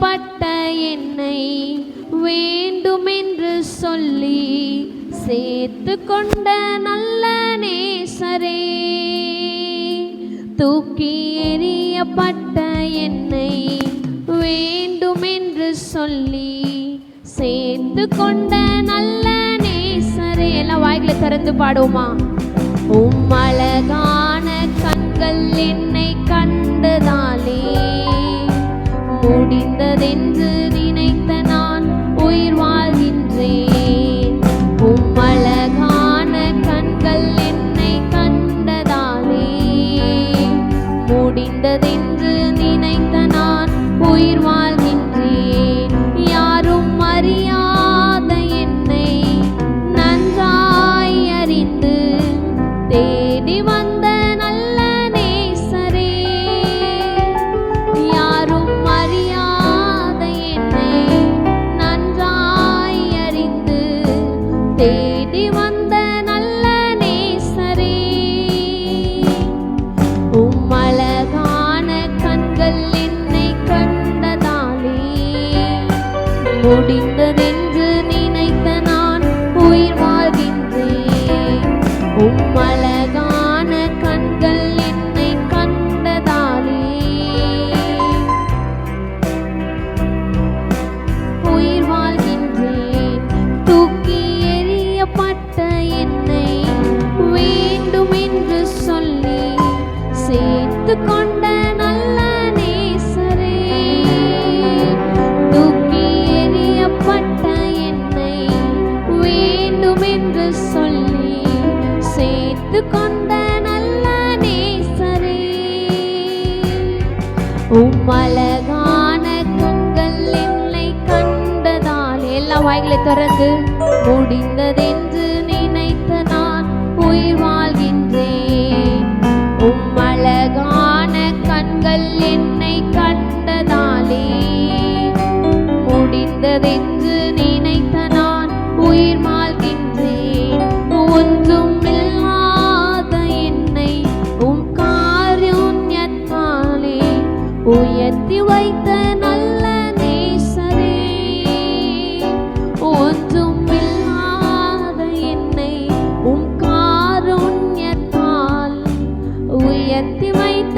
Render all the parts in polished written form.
பட்ட என்னை வேண்டுமென்று சொல்லி சேர்த்து கொண்ட நல்ல நேசரே, தூக்கி எறியப்பட்ட என்னை வேண்டுமென்று சொல்லி சேர்த்து கொண்ட நல்ல நேசரே. எல்லாம் வாய்களை திறந்து பாடுவோமா? அழகான கண்கள் என்னை கண்டதாலே முடிந்ததென்று நினைத்த நான் உயிர் வாழ்கின்றேன். அழகான கண்கள் என்னை கண்டதாலே முடிந்ததென்று நினைத்த நான் உயிர் வாழ்கின்றேன். யாரும் அறியாத என்னை நன்றாய் அறிந்து தேடி வந்த நல்ல நேசரே, யாரும் அறியாத என்னை நன்றாய் அறிந்து தேடி வந்த நல்ல நேசரே, அழகான கண்கள் என்னை கண்டதாலே முடிந்ததென்று நினைத்த நான் உயிர் வாழ்கின்றேன். அழகான கண்கள் என்னை கண்டதாலே உயிர் வாழ்கின்றேன். தூக்கி எறியப்பட்ட என்னை வேண்டுமென்று சொல்லி சேர்த்து கொண்ட நல்ல நேசரே, தூக்கி எறியப்பட்ட என்னை வேண்டுமென்று சொல்லி சேர்த்து கொண்ட நல்ல நேசரே, அழகான கண்கள் என்னை கண்டதால். எல்லா வாய்களை திறந்து முடிந்ததென்று நினைத்த நான் உயிர் வாழ்கின்றேன். அழகான கண்கள் என்னை கண்டதாலே முடிந்ததென்று நினைத்த நான் உயிர் வாழ்கின்றேன். ஒன்றும் இல்லாத என்னை காருண்யத்தாலே உயர்த்தி வைத்த நல்ல நேசரே, ஒன்றும் இல்லாத என்னை காருண்யத்தால் உயர்த்தி வைத்த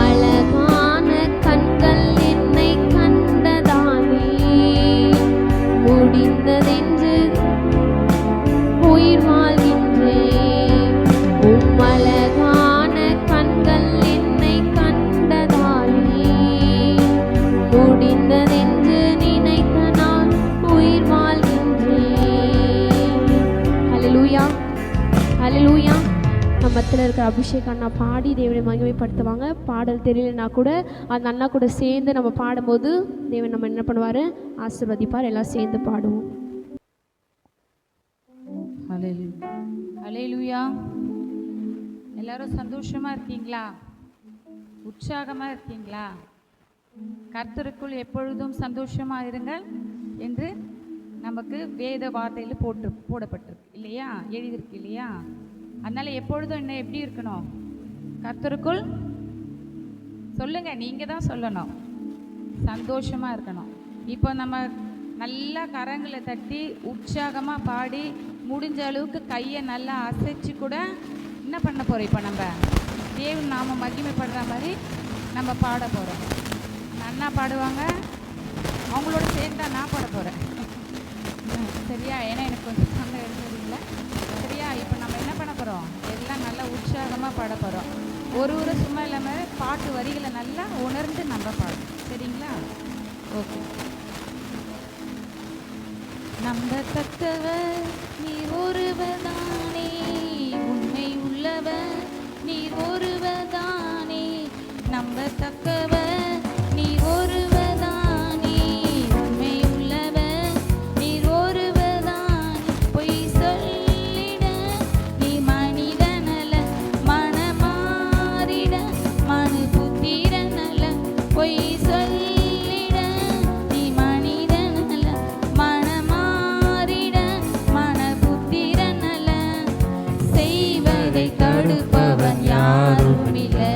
அழகான கண்கள் என்னை கண்டதாலே முடிந்ததென்று உயிர் வாழ்கின்றேன். அழகான கண்கள் என்னை கண்டதாலே முடிந்ததென்று நினைத்த நான் உயிர் வாழ்கின்றேன். ஹல்லேலூயா, ஹல்லேலூயா. மத்தியில் இருக்கிற அபிஷேக் அண்ணா பாடி தேவனை மகிமைப்படுத்துவாங்க. பாடல் தெரியலனா கூட அந்த அண்ணா கூட சேர்ந்து நம்ம பாடும்போது தேவன் நம்ம என்ன பண்ணுவார், ஆசீர்வதிப்பார். எல்லாம் சேர்ந்து பாடுவோம். ஹல்லேலூயா. எல்லாரும் சந்தோஷமா இருக்கீங்களா? உற்சாகமா இருக்கீங்களா? கர்த்தருக்குள் எப்பொழுதும் சந்தோஷமா இருங்கள் என்று நமக்கு வேத வார்த்தையில் போடப்பட்டிருக்கு இல்லையா, எழுதியிருக்கு இல்லையா? அதனால எப்பொழுதும் என்ன எப்படி இருக்கணும்? கர்த்தருக்குள் சொல்லுங்க, நீங்க தான் சொல்லணும், சந்தோஷமா இருக்கணும். இப்போ நம்ம நல்லா கரங்களை தட்டி உற்சாகமாக பாடி முடிஞ்ச அளவுக்கு கையை நல்லா அசைச்சு கூட என்ன பண்ண போகிறோம்? இப்போ நம்ம தேவன் நாம மகிமைப்படுற மாதிரி நம்ம பாட போகிறோம். அண்ணா பாடுவாங்க, அவங்களோட சேர்ந்து தான் நான் பாட போகிறேன். சரியா? ஏன்னா எனக்கு கொஞ்சம் சண்டை எழுதுறதில்லை. சரியா? இப்போ நம்ம என்ன பண்ண போகிறோம்? எல்லாம் நல்லா உற்சாகமாக பாட போகிறோம். ஒரு சும்மா இல்லாமல் பாட்டு வரிகளை நல்லா உணர்ந்து நம்ம பாடணும். சரிங்களா? ஓகே. நம்பத்தக்கவர் நீர் ஒருவர்தானே, உண்மை உள்ளவர் நீர் ஒருவர்தானே. நம்பத்தக்கவர் நீர் ஒருவர்தானே, உண்மை உள்ளவர் நீர் ஒருவர்தானே. பொய் சொல்லிட நீ மனிதனல்ல, மனமாறிட மனு புத்திரனல்ல. பொய் சொல்லிட நீ மனிதனல்ல, மனமாறிட மன புத்திரனல்ல. செய்வதை தடுப்பவன் யாரும் இல்லை,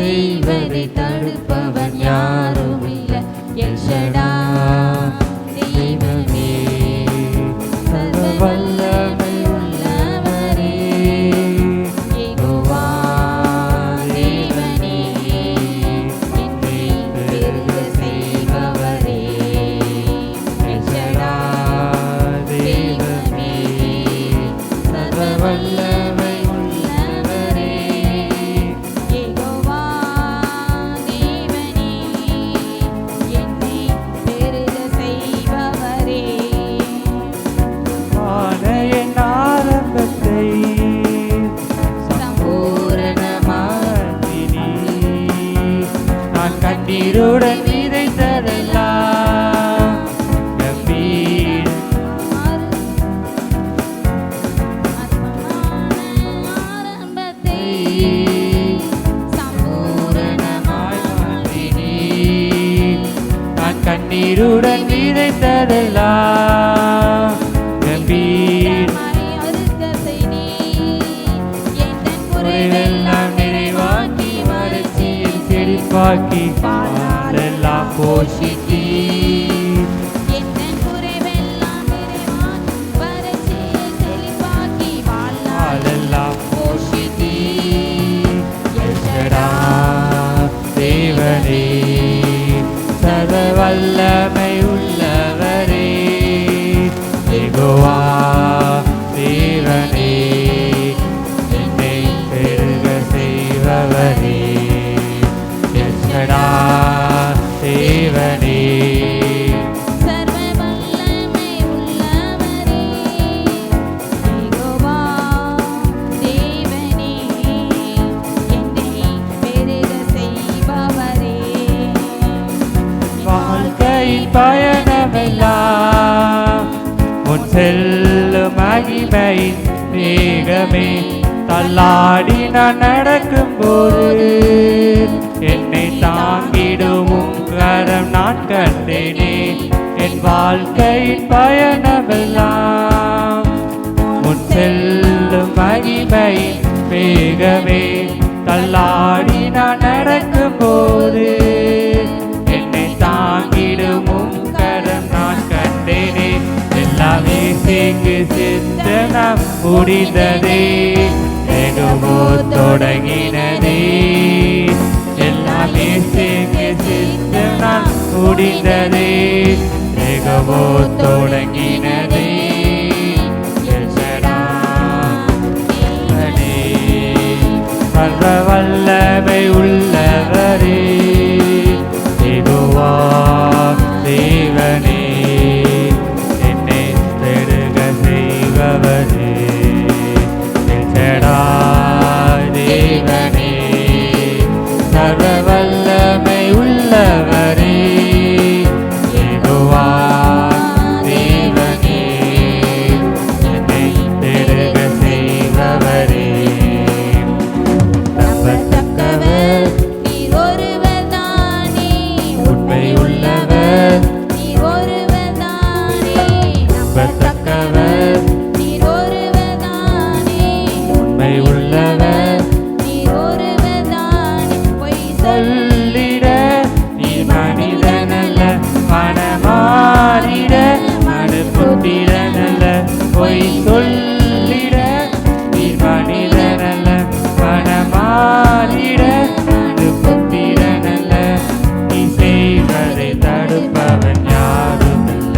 செய்வதை தடுப்பவன் யாரும் இல்லை. எல் ஷடாய் தெய்வமே, சர்வ வல்லமை உள்ளவரே, யெகோவா தேவனே, என்னை பெருக செய்பவரே. எல் ஷடாய் தெய்வமே, சர்வ வல்லமை உள்ளவரே, யெகோவா தேவனே, என்னை பெருக செய்பவரே. ஆணையின் ஆரம்பத்தை சம்பூரணமாக்கினி, நான் கண்ணீருடன் விதைத்ததெல்லாம் கம்பீர ஆரம்பத்தை சம்பூரணமாய் மாற்றினி, நான் கண்ணீருடன் விதைத்ததெல்லாம் கம்பீர அறுக்க செய்தி எந்தன் குறைவெல்லாம் நிறைவாக்கி வறட்சியை செழிப்பாக்கி பாலெல்லாம் போஷித்தீ. எந்தன் குறைவெல்லாம் நிறைவாக்கி வறட்சியை செழிப்பாக்கி வாழ்நாள் பாலெல்லாம் போஷித்தீ. எல் ஷடாய் தேவனே, சர்வ வல்லமை உள்ளவரே, யெகோவா தேவனே, என்னை பெருக செய்பவரே. எல் ஷடாய் தேவனே, சர்வ வல்லமை உள்ளவரே, யெகோவா தேவனே, என்னை பெருக செய்பவரே. வாழ்க்கையின் பயணமெல்லாம் உன் செல்லும் மகிமையின் வேகமே, தள்ளாடி நான் நடக்கும்போது என்னை தாங்கிடும் உம் கரம் நான் கண்டேனே. என் வாழ்க்கையின் பயணமெல்லாம் உன் செல்லும் மகிமையின் வேகமே, தள்ளாடி நான் நடக்கும்போது என்னை தாங்கிடும் உம் கரம் நான் கண்டேனே. எல்லாமே சேர்க்கு சித்தனம் முடிந்ததே, எதுவோ தொடங்கினதே. எல்லாமே சேர்க்கு சித்தனம் முடிந்ததே, எதுவோ தொடங்கினதே. எல் ஷடாய் தேவனே, சர்வ வல்லமை உள்ளவரே, யெகோவா தேவனே, என்னை பெருக செய்பவரே. எல் ஷடாய் தேவனே, சர்வ வல்லமை உள்ளவரே, யெகோவா தேவனே, என்னை பெருக செய்பவரே. நம்பத்தக்கவர், நீர் ஒருவர் தானே, உண்மை உள்ளவர், நீர் ஒருவர் தானே, நம்பத்தக்கவர், நீர் ஒருவர் தானே, உண்மை உள்ளவர், நீர் ஒருவர் தானே. பொய் சொல்லிட நீ மனிதனல்ல, மனமாறிட மனுப்புத்திரனல்ல. பொய் சொல்லிட நீ மனிதனல்ல, மனமாறிட மனுப்புத்திரனல்ல. நீ செய்வதை தடுப்பவன் யாருமில்ல,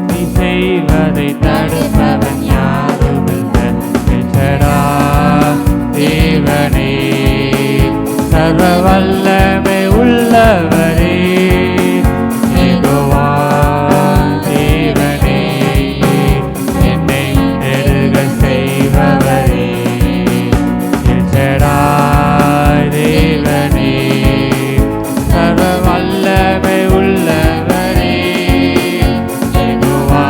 நீ செய்வதை தடுப்பவன் யாருமில்ல. எல் ஷடாய் தேவனே, சர்வ வல்லமை உள்ளவரே, யெகோவா தேவனே, என்னை பெருக செய்பவரே. எல் ஷடாய் தேவனே, சர்வ வல்லமை உள்ளவரே, யெகோவா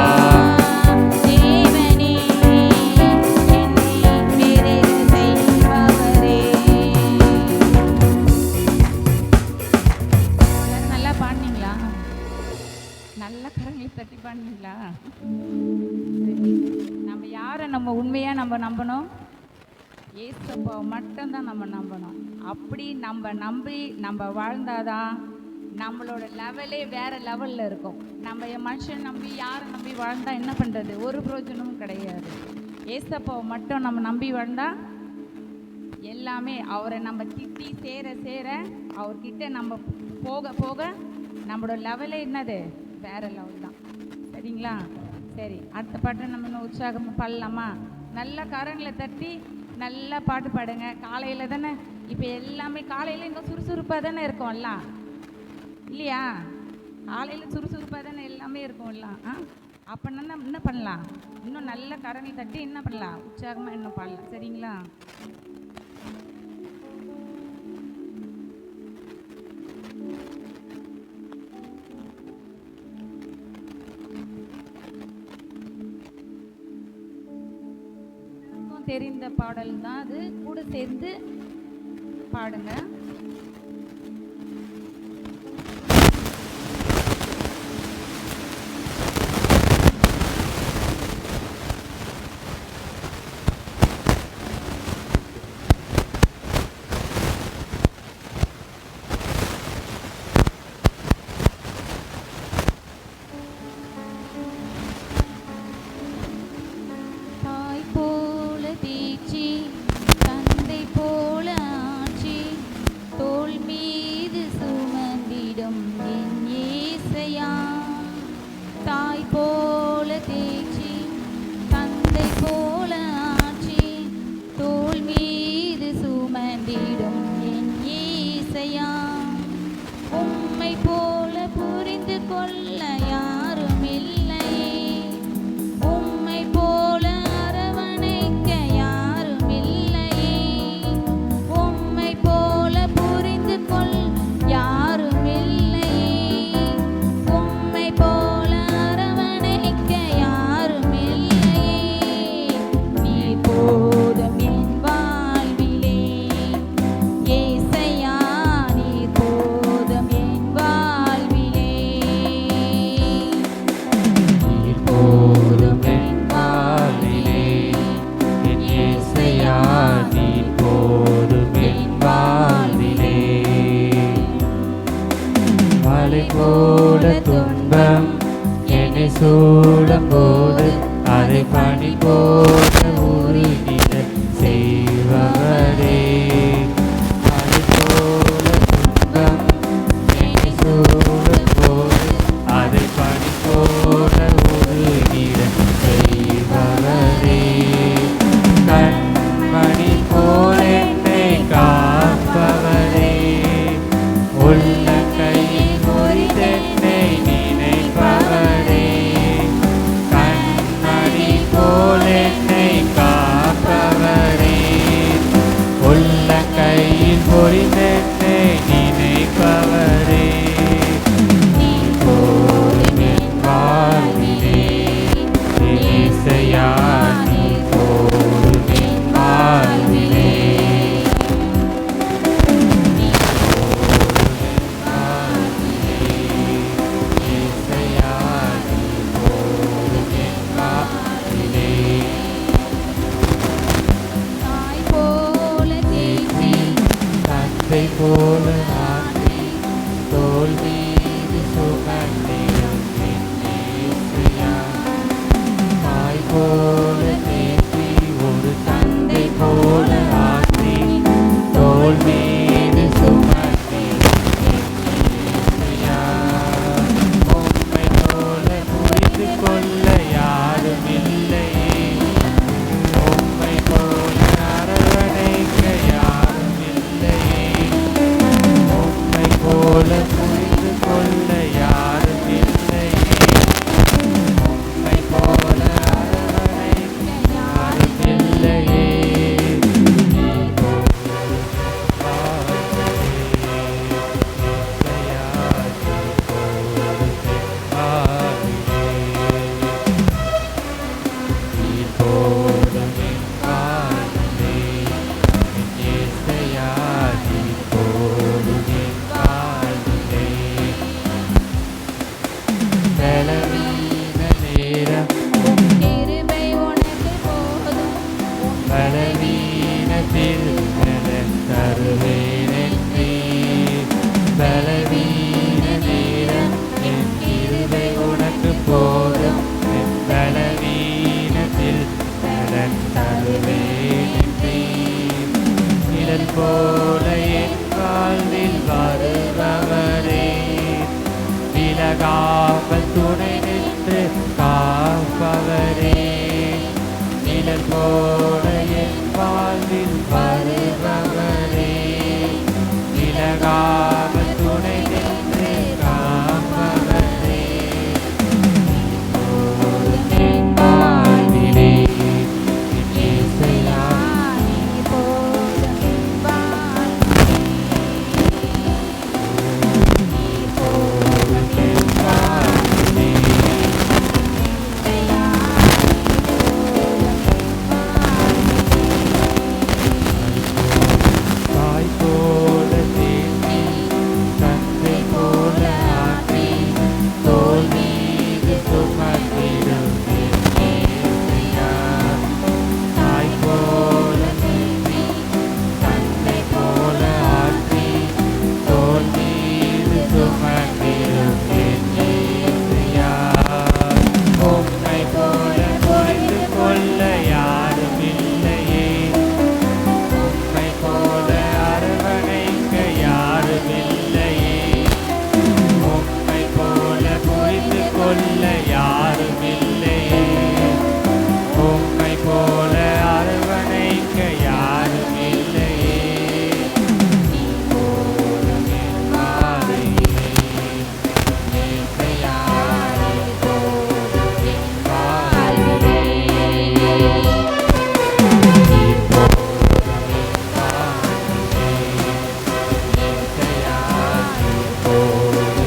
தேவனே, என்னை பெருக செய்பவரே. எல்லாரும் நல்லா பாடினீங்களா? நல்ல கரங்களை தட்டி பாடினீங்களா? நம்ம யாரை நம்ம உண்மையாக நம்ம நம்பணும்? ஏசப்பாவை மட்டும்தான் நம்ம நம்பணும். அப்படி நம்ம நம்பி நம்ம வாழ்ந்தாதான் நம்மளோட லெவலே வேறு லெவலில் இருக்கும். நம்ம மனுஷன் நம்பி யாரை நம்பி வாழ்ந்தா என்ன பண்ணுறது? ஒரு பிரயோஜனமும் கிடையாது. ஏசப்பாவை மட்டும் நம்ம நம்பி வாழ்ந்தா எல்லாமே அவரை நம்ம கிட்டி சேர சேர அவர்கிட்ட நம்ம போக போக நம்மளோட லெவலே என்னது? வேறு லெவல் தான். சரிங்களா? சரி, அடுத்த பாட்டை நம்ம இன்னும் உற்சாகமாக பாடலாமா? நல்லா கரங்களை தட்டி நல்லா பாட்டு பாடுங்க. காலையில் தானே, இப்போ எல்லாமே காலையில் இன்னும் சுறுசுறுப்பாக தானே இருக்கோம்ல, இல்லையா? காலையில் சுறுசுறுப்பாக தானே எல்லாமே இருக்கும்ல. அப்படின்னா என்ன பண்ணலாம்? இன்னும் நல்ல கரங்களை தட்டி என்ன பண்ணலாம்? உற்சாகமாக இன்னும் பாடலாம். சரிங்களா? தெரிந்த பாடல் தான் அது, கூட சேர்ந்து பாடுங்க. சூழும்போது அதை பணி போல உருகிட செய்பவரே. அது போல துன்பம் என்னை சூழும்போது அதை பணி போல உருகிட செய்பவரே. கண்மணி போல என்னை காப்பவரே. உள்ள கையில் முறிதென்னை நினைப்பவரே. என்னை காப்பவரே. உள்ள கையில் பொறிந்தென்னை நினைப்பவரே. நீ போதும் என் வாழ்விலே இயேசையா, நீ போதும் என் வாழ்விலே. நீ போதும் என் வாழ்விலே இயேசையா, நீ போதும் என் வாழ்விலே. தந்தை போல ஆற்றி தோள் மீது சுமந்திடும் என் இயேசையா. தாய் போல தேற்றி ஒரு தந்தை போல ஆற்றி தோள் மீது சுமந்திடும் என் இயேசையா. உம்மை போல புரிந்து கொள்ள யாரும் இல்லையே. உம்மை போல அரவணைக்க யாரும் இல்லையே. உம்மை போல புரிந்து கொள்ள யாரும் இல்லை. துணை நின்று காப்பவரே, நிழல் போல என் வாழ்வில் வருபவரே, விலகாமல் துணை நின்று காப்பவரே, என் வாழ்விலே என் இயேசையா தாய் போல தேற்றி, தந்தை போல ஆற்றி, தோள் மீது சுமந்திடும் என் இயேசையா. தாய் போல தேற்றி, தந்தை போல ஆற்றி, தோள் மீது சுமந்திடும் என் இயேசையா. உம்மை போல புரிந்து கொள்ள யாரும் இல்லையே, உம்மை போல அரவணைக்க யாரும் இல்லையே, உம்மை போல புரிந்து கொள்ள யாரும் இல்லையே, உம்மை போல அரவணைக்க யாரும் இல்லையே. நீ போதும் என் வாழ்விலே, இயேசையா, நீ போதும் என் வாழ்விலே. நீ போதும் என் வாழ்விலே, இயேசையா, நீ போதும்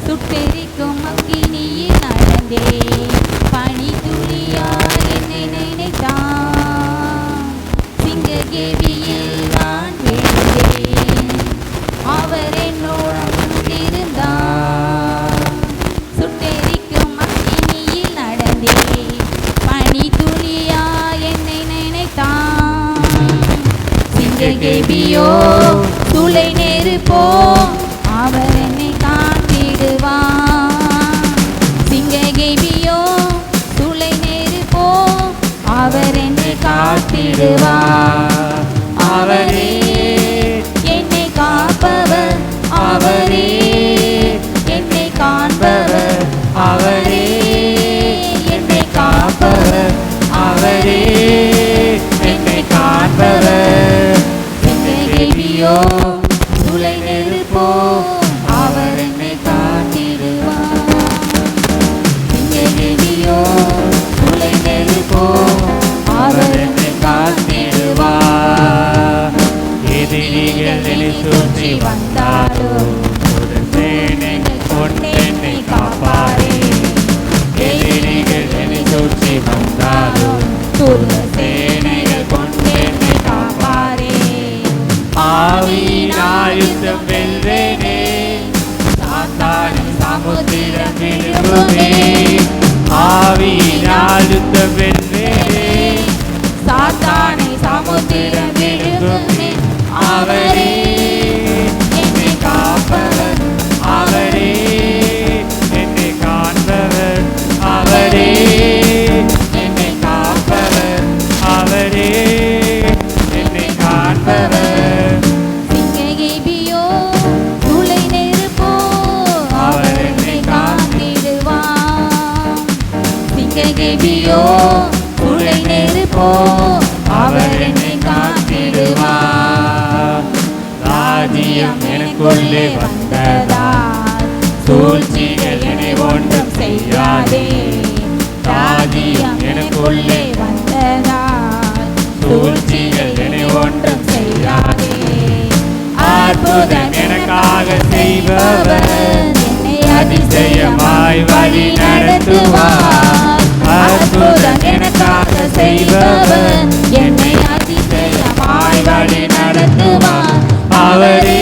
சுட்டெரிக்கும் அக்கினியில் நடந்தே பனி துளியாய் என்னை நினைத்தான். சிங்ககேபியில் நான் விழுந்தேன், அவர் என்னோடு இருந்தார். சுட்டெரிக்கும் அக்கினியில் நடந்தே பனி துளியாய் என்னை நினைத்தான். சிங்ககேபியோ துளை நெருப்போ, அவர் என்னை காத்திடுவார். சிங்ககேபியோ துளை நெருப்போ, அவர் என்னை காத்திடுவார். அவரே என்னை காப்பவர், அவரே என்னை காண்பவர், அவரே என்னை காப்பவர், அவரே என்னை காண்பவர். சிங்ககேபியோ துளை நெருப்போ, அவர் என்னை காத்திடுவார். சிங்ககேபியோ துளை நெருப்போ, அவர் என்னை காத்திடுவார். எதிரிகள் என்னை சுற்றி வந்தாலும் ஒரு சேனைகள் கொண்டு என்னை காப்பாரே. எதிரிகள் என்னை சுற்றி வந்தாலும் துர்க சேனைகள் கொண்டு என்னை காப்பாரே. ஆவியினால் யுத்தம் வெல்வேனே, சாத்தானின் சமுத்திரம் விழுங்குமே. ஆவியினால் யுத்தம் வெல்வேனே, சாத்தானை சமுத்திரம் விழுங்குமே. அவரே என்னை காப்பவர், அவரே என்னை காண்பவர், அவரே என்னை காப்பவர், அவரே சிங்ககிபியோ துளை நெருப்போ அவர் என்னை காத்திடுவார். ராஜ்யம் எனக்குள்ளே வந்ததால் சூழ்ச்சிகள் என்னை ஒன்றும் செய்யாதே. ராஜ்யம் எனக்குள்ளே வந்ததால் சூழ்ச்சிகள் என்னை ஒன்றும் செய்யாதே. அற்புதம் எனக்காக செய்பவர் என்னை அதிசயமாய் வழி நடத்துவார். அற்புதம் எனக்காக செய்பவர் என்னை அதிசயமாய் வழி நடத்துவார். அவரே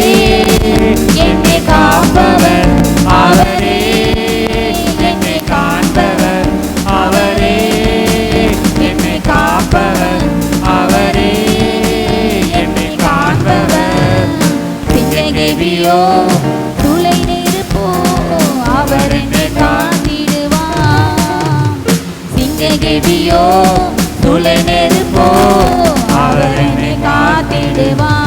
என்னை காப்பவர், அவரே என்னை காண்பவர், அவரே என்னை காப்பவர், அவரே என்னை காண்பவர். சிங்ககிபியோ துளை நெருப்போ அவர் என்னை காத்திடுவார். சிங்ககிபியோ துளை நெருப்போ அவர் என்னை காத்திடுவார்.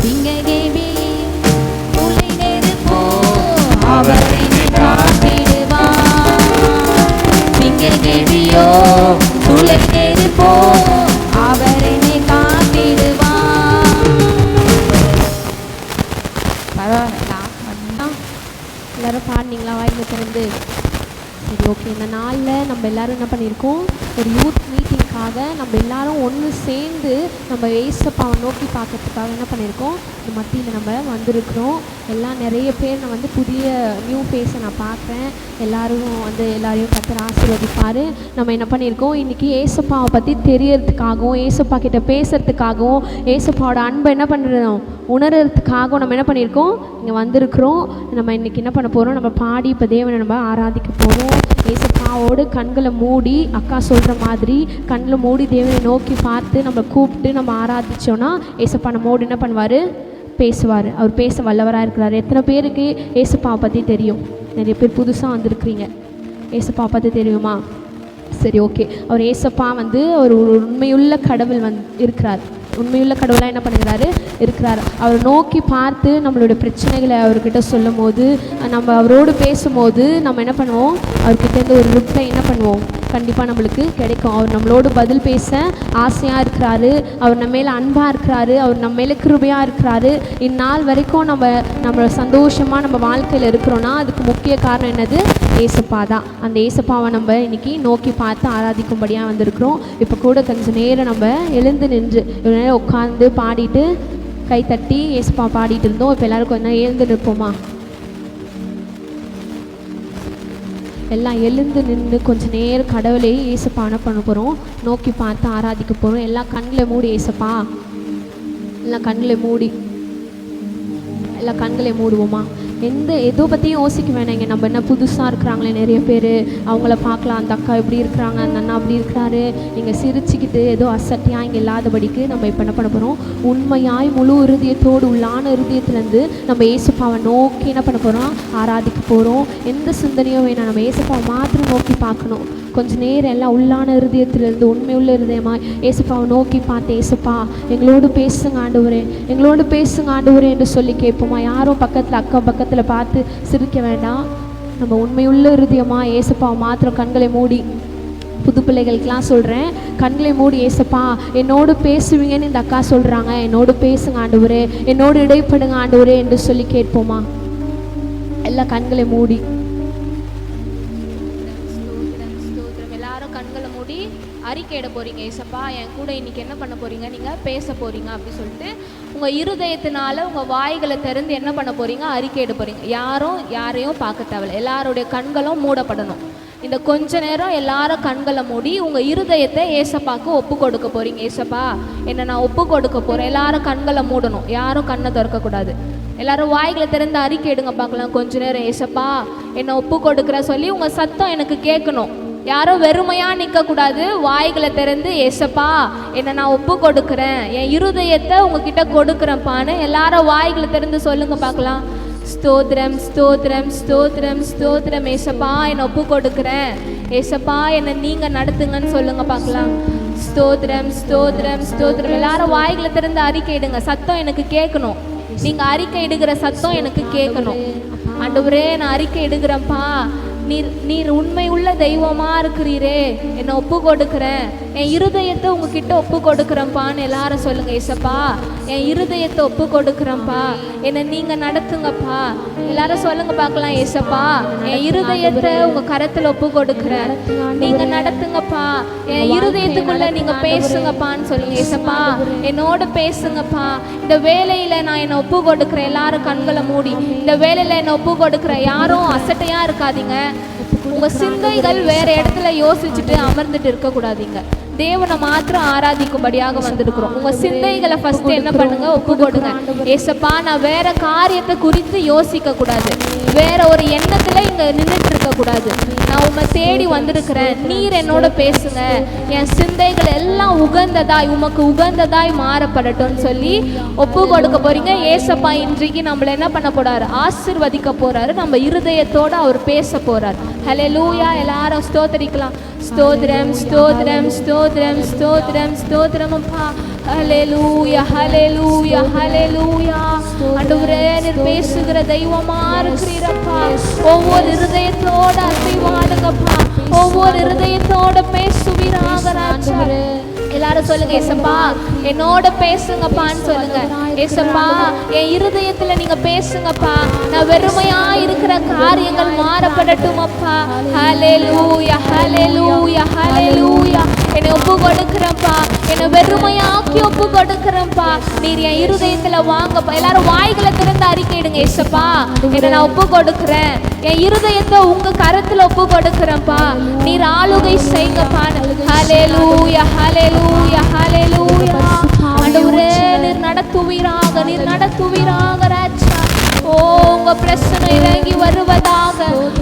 சிங்ககிபி துளை நெருப்போ அவர் என்னை காத்திடுவார். சிங்ககிபியோ துளை நெருப்போ அவர் என்னை காத்திடுவார். பரவாயில்ல எல்லாரும் பாடினீங்களா வாயில திறந்து? சரி, ஓகே. இந்த நாளில் நம்ம எல்லாரும் என்ன பண்ணியிருக்கோம், ஒரு யூத் மீட்டிங்காக நம்ம எல்லாரும் ஒன்று சேர்ந்து நம்ம ஏசப்பாவை நோக்கி பார்க்கறதுக்காக என்ன பண்ணியிருக்கோம், இந்த மத்தியில் நம்ம வந்திருக்கிறோம். எல்லாம் நிறைய பேர் நான் வந்து புதிய நியூ ஃபேஸை நான் பார்க்குறேன். எல்லாரும் வந்து எல்லாரையும் கர்த்தர் ஆசீர்வதிப்பார். நம்ம என்ன பண்ணியிருக்கோம், இன்றைக்கி ஏசப்பாவை பற்றி தெரியறதுக்காகவும் ஏசப்பா கிட்ட பேசுகிறதுக்காகவும் ஏசப்பாவோட அன்பை என்ன பண்ணுறோம் உணர்கிறதுக்காகவும் நம்ம என்ன பண்ணியிருக்கோம் இங்கே வந்திருக்கிறோம். நம்ம இன்றைக்கி என்ன பண்ண போகிறோம், நம்ம பாடி இப்போ தேவனை நம்ம ஆராதிக்க போகிறோம். ஏசப்பாவோடு கண்களை மூடி அக்கா சொல்கிற மாதிரி கண்ணில் மூடி தேவனை நோக்கி பார்த்து நம்ம கூப்பிட்டு நம்ம ஆராதிச்சோன்னா ஏசப்பா நம்மோடு என்ன பண்ணுவார், பேசுவார். அவர் பேச வல்லவராக இருக்கிறார். எத்தனை பேருக்கு ஏசப்பாவை பற்றி தெரியும்? நிறைய பேர் புதுசாக வந்திருக்கிறீங்க. ஏசப்பாவை பற்றி தெரியுமா? சரி, ஓகே. அவர் ஏசப்பா வந்து ஒரு உண்மையுள்ள கடவுள் இருக்கிறார். உண்மையுள்ள கடவுளாக என்ன பண்ணுகிறாரு இருக்கிறார். அவர் நோக்கி பார்த்து நம்மளுடைய பிரச்சனைகளை அவர்கிட்ட சொல்லும் போது நம்ம அவரோடு பேசும்போது நம்ம என்ன பண்ணுவோம், அவர்கிட்டேருந்து ஒரு ரிப்ளை என்ன பண்ணுவோம் கண்டிப்பாக நம்மளுக்கு கிடைக்கும். அவர் நம்மளோடு பதில் பேச ஆசையாக இருக்கிறாரு. அவர் நம்ம மேலே அன்பாக இருக்கிறாரு. அவர் நம்ம மேலே கிருபையாக இருக்கிறாரு. இந்நாள் வரைக்கும் நம்ம சந்தோஷமாக நம்ம வாழ்க்கையில் இருக்கிறோன்னா அதுக்கு முக்கிய காரணம் என்னது, ஏசப்பா தான். அந்த ஏசப்பாவை நம்ம இன்றைக்கி நோக்கி பார்த்து ஆராதிக்கும்படியாக வந்திருக்கிறோம். இப்போ கூட கொஞ்சம் நேரம் நம்ம எழுந்து நின்று இவ்வளோ நேரம் உட்காந்து பாடிட்டு கை தட்டி ஏசப்பா பாடிட்டு இருந்தோம். இப்போ எல்லோரும் கொஞ்சம் நேரம் எழுந்து நிற்போமா? எல்லாம் எழுந்து நின்று கொஞ்சம் நேரம் கடவுளே ஏசப்பா என்ன பண்ண போகிறோம், நோக்கி பார்த்து ஆராதிக்க போகிறோம். எல்லாம் கண்களை மூடி ஏசப்பா, எல்லாம் கண்களை மூடுவோமா? எதோ பற்றியும் யோசிக்க வேணாம். இங்கே நம்ம என்ன புதுசாக இருக்கிறாங்களே நிறைய பேர், அவங்கள பார்க்கலாம். அந்த அக்கா எப்படி இருக்கிறாங்க, அந்த அண்ணா அப்படி இருக்கிறாரு. நீங்கள் சிரிச்சுக்கிட்டு ஏதோ அசட்டியாக இங்கே இல்லாதபடிக்கு நம்ம இப்போ என்ன பண்ண போகிறோம், உண்மையாய் முழு இருதயத்தோடு உள்ளான இருதயத்துலேருந்து நம்ம ஏசப்பாவை நோக்கி என்ன பண்ண போகிறோம், ஆராதிக்க போகிறோம். எந்த சிந்தனையும் வேணாம், நம்ம ஏசப்பாவை மாத்திரம் நோக்கி பார்க்கணும். கொஞ்சம் நேரம் எல்லாம் உள்ளான இருதயத்திலிருந்து உண்மையுள்ள இருதயமாய் ஏசப்பாவை நோக்கி பார்த்து, ஏசப்பா எங்களோடு பேசுங்க ஆண்டவரே, எங்களோடு பேசுங்க ஆண்டவரே என்று சொல்லி கேட்போமா? யாரும் பக்கத்தில் அக்கம் பக்கத்தில் பார்த்து சிரிக்க வேண்டாம். நம்ம உண்மையுள்ள இருதயமாக ஏசப்பாவை மாத்திரம் கண்களை மூடி, புது பிள்ளைகளுக்கெலாம் சொல்கிறேன், கண்களை மூடி ஏசப்பா என்னோடு பேசுவீங்கன்னு இந்த அக்கா சொல்கிறாங்க, என்னோடு பேசுங்க ஆண்டவரே, என்னோடு இடைப்படுங்க ஆண்டவரே என்று சொல்லி கேட்போமா? எல்லாம் கண்களை மூடி அறிக்கையிட போகிறீங்க. ஏசப்பா என் கூட இன்றைக்கி என்ன பண்ண போகிறீங்க, நீங்கள் பேச போகிறீங்க அப்படி சொல்லிட்டு உங்கள் இருதயத்தினால உங்கள் வாய்களை திறந்து என்ன பண்ண போகிறீங்க, அறிக்கையிட போகிறீங்க. யாரையும் பார்க்க தேவையில்லை, எல்லாருடைய கண்களும் மூடப்படணும். இந்த கொஞ்ச நேரம் எல்லாரும் கண்களை மூடி உங்கள் இருதயத்தை ஏசப்பாவுக்கு ஒப்பு கொடுக்க போகிறீங்க. ஏசப்பா என்னை நான் ஒப்பு கொடுக்க போகிறேன். எல்லாரும் கண்களை மூடணும், யாரும் கண்ணை திறக்கக்கூடாது. எல்லாரும் வாய்களை திறந்து அறிக்கை எடுங்க பார்க்கலாம். கொஞ்ச நேரம் ஏசப்பா என்னை ஒப்பு கொடுக்குற சொல்லி உங்கள் சத்தம் எனக்கு கேட்கணும். யாரும் வெறுமையாக நிற்கக்கூடாது. வாய்களை திறந்து ஏசப்பா என்னை நான் ஒப்பு கொடுக்குறேன், என் இருதயத்தை உங்ககிட்ட கொடுக்குறேன்ப்பான்னு எல்லாரும் வாய்களை திறந்து சொல்லுங்க பார்க்கலாம். ஸ்தோத்திரம் ஸ்தோத்திரம் ஸ்தோத்திரம் ஸ்தோத்திரம் ஏசப்பா என்னை ஒப்பு கொடுக்குறேன், ஏசப்பா என்னை நீங்கள் நடத்துங்கன்னு சொல்லுங்க பார்க்கலாம். ஸ்தோத்திரம் ஸ்தோத்திரம் ஸ்தோத்திரம். எல்லாரும் வாய்களை திறந்து அறிக்கை இடுங்க, சத்தம் எனக்கு கேட்கணும். நீங்கள் அறிக்கை இடுகிற சத்தம் எனக்கு கேட்கணும். ஆண்டவரே நான் அறிக்கை எடுக்கிறேன்ப்பா, நீர் உண்மை உள்ள தெய்வமா இருக்கிறீரே, என்னை ஒப்பு கொடுக்கிறேன், என் இருதயத்தை உங்ககிட்ட ஒப்பு கொடுக்குறேன்ப்பான்னு எல்லாரும் சொல்லுங்க. ஏசப்பா, என் இருதயத்தை ஒப்பு கொடுக்குறேன்ப்பா, என்னை நீங்க நடத்துங்கப்பா. எல்லாரும் சொல்லுங்க பார்க்கலாம். ஏசப்பா, என் இருதயத்தை உங்க கரத்துல ஒப்பு கொடுக்குறேன், நீங்க நடத்துங்கப்பா. என் இருதயத்துக்குள்ள நீங்க பேசுங்கப்பான்னு சொல்லுங்க. ஏசப்பா, என்னோட பேசுங்கப்பா. இந்த வேலையில நான் என்னை ஒப்பு கொடுக்குறேன். எல்லாரும் கண்களை மூடி இந்த வேலையில என்னை ஒப்பு கொடுக்குறேன். யாரும் அசட்டையா இருக்காதீங்க. உங்க சிந்தைகள் வேற இடத்துல யோசிச்சுட்டு அமர்ந்துட்டு இருக்க கூடாதீங்க. தேவனை மாத்திரம் ஆராதிக்கும்படியாக வந்திருக்கிறோம். உங்க சிந்தைகளை ஃபர்ஸ்ட் என்ன பண்ணுங்க, ஒப்பு கொடுங்க. ஏசப்பா, நான் வேற காரியத்தை குறித்து யோசிக்க கூடாது, வேற ஒரு எண்ணத்துல இங்க நின்றுட்டு இருக்க கூடாது. நான் உண்மை தேடி வந்திருக்கிறேன், நீர் என்னோட பேசுங்க. என் சிந்தைகள் எல்லாம் உகந்ததாய், உமக்கு உகந்ததாய் மாறப்படட்டும்னு சொல்லி ஒப்பு கொடுக்க போறீங்க. ஏசப்பா இன்றைக்கு நம்மள என்ன பண்ண போறாரு, ஆசீர்வதிக்க போறாரு. நம்ம இருதயத்தோட அவர் பேச போறார். ஹல்லேலூயா. எல்லாரும் ஸ்தோத்திரிக்கலாம். ஸ்தோத்திரம், ஸ்தோத்திரம், ஸ்தோத்திரம், ஸ்தோத்திரம், ஸ்தோத்திரம் அப்பா. ஹல்லேலூயா, ஹல்லேலூயா, ஹல்லேலூயா. ஆண்டவரே, நீர் பேசுகிற தெய்வமா இருக்கிறீரப்பா. ஒவ்வொரு இருதயத்தோட அசைவாடுங்கப்பா, ஒவ்வொரு இருதயத்தோட பேசுவீராக ராஜா. எல்லாரும் சொல்லுங்க. ஏசப்பா, என்னோட பேசுங்கப்பான்னு சொல்லுங்க. ஏசப்பா, என் இருதயத்துல நீங்க பேசுங்கப்பா. நான் வெறுமையா இருக்கிற காரியங்கள் மாறப்படட்டும் அப்பா. ஹல்லேலூயா, ஹல்லேலூயா, ஹல்லேலூயா. என்னை ஒப்பு கொடுக்கிறேன்ப்பா, என்னை வெறுமையாக்கி ஒப்பு கொடுக்கிறேன்ப்பா. நீர் என் இருதயத்துல வாங்கப்பா. எல்லாரும் வாய்களை திறந்து அறிக்கையிடுங்க. ஏசப்பா, என்னை நான் ஒப்பு கொடுக்கிறேன், என் இருதயத்தை உங்க கரத்துல ஒப்பு கொடுக்கிறேன்ப்பா. நீர் ஆளுகை செய்யுங்கப்பா. ஹல்லேலூயா, ஹல்லேலூயா, ஹல்லேலூயா. ஆண்டவரே, நீர் நடத்துவீராக, நீர் நடத்துவீராக ராஜா. ஓ, உங்க பிரசனை இறங்கி வருவதாக,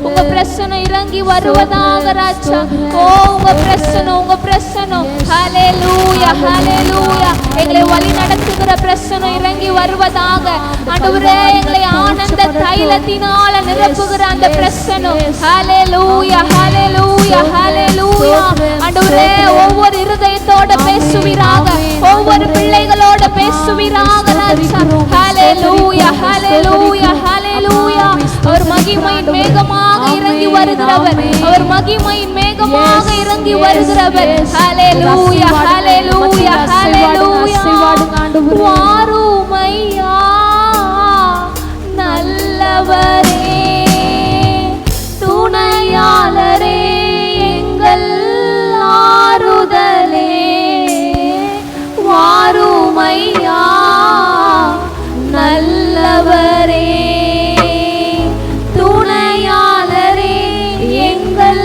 உங்க பிரசனை இறங்கி வருவதாக ராஜா. ஓ, உங்க பிரசனம், உங்க பிரசனம். ஹல்லேலூயா, ஹல்லேலூயா. எங்களை வழி நடத்துகிற பிரசனம் இறங்கி வருவதாக. ஆண்டவரே, எங்களை ஆனந்த தைலத்தினால நிரப்புகிற அந்த பிரசனம். ஹல்லேலூயா, ஹல்லேலூயா, ஹல்லேலூயா. ஆண்டவரே, ஒவ்வொரு இருதயத்தோட பேசுவீராக, ஒவ்வொரு பிள்ளைகளோட பேசுவீராக ராஜா. ஹல்லேலூயா, ஹல்லேலூயா, ஹல்லேலூயா. அவர் மகிமையின் மேகமாக இறங்கி வருகிறவர், அவர் மகிமையின் மேகமாக இறங்கி வருகிறவர். ஹல்லேலூயா, ஹல்லேலூயா, ஹல்லேலூயா. வாருமையா நல்லவரே, துணையாளரே, எங்கள் ஆறுதலே. வாருமையா நல்லவரே, துணையாளரே, எங்கள்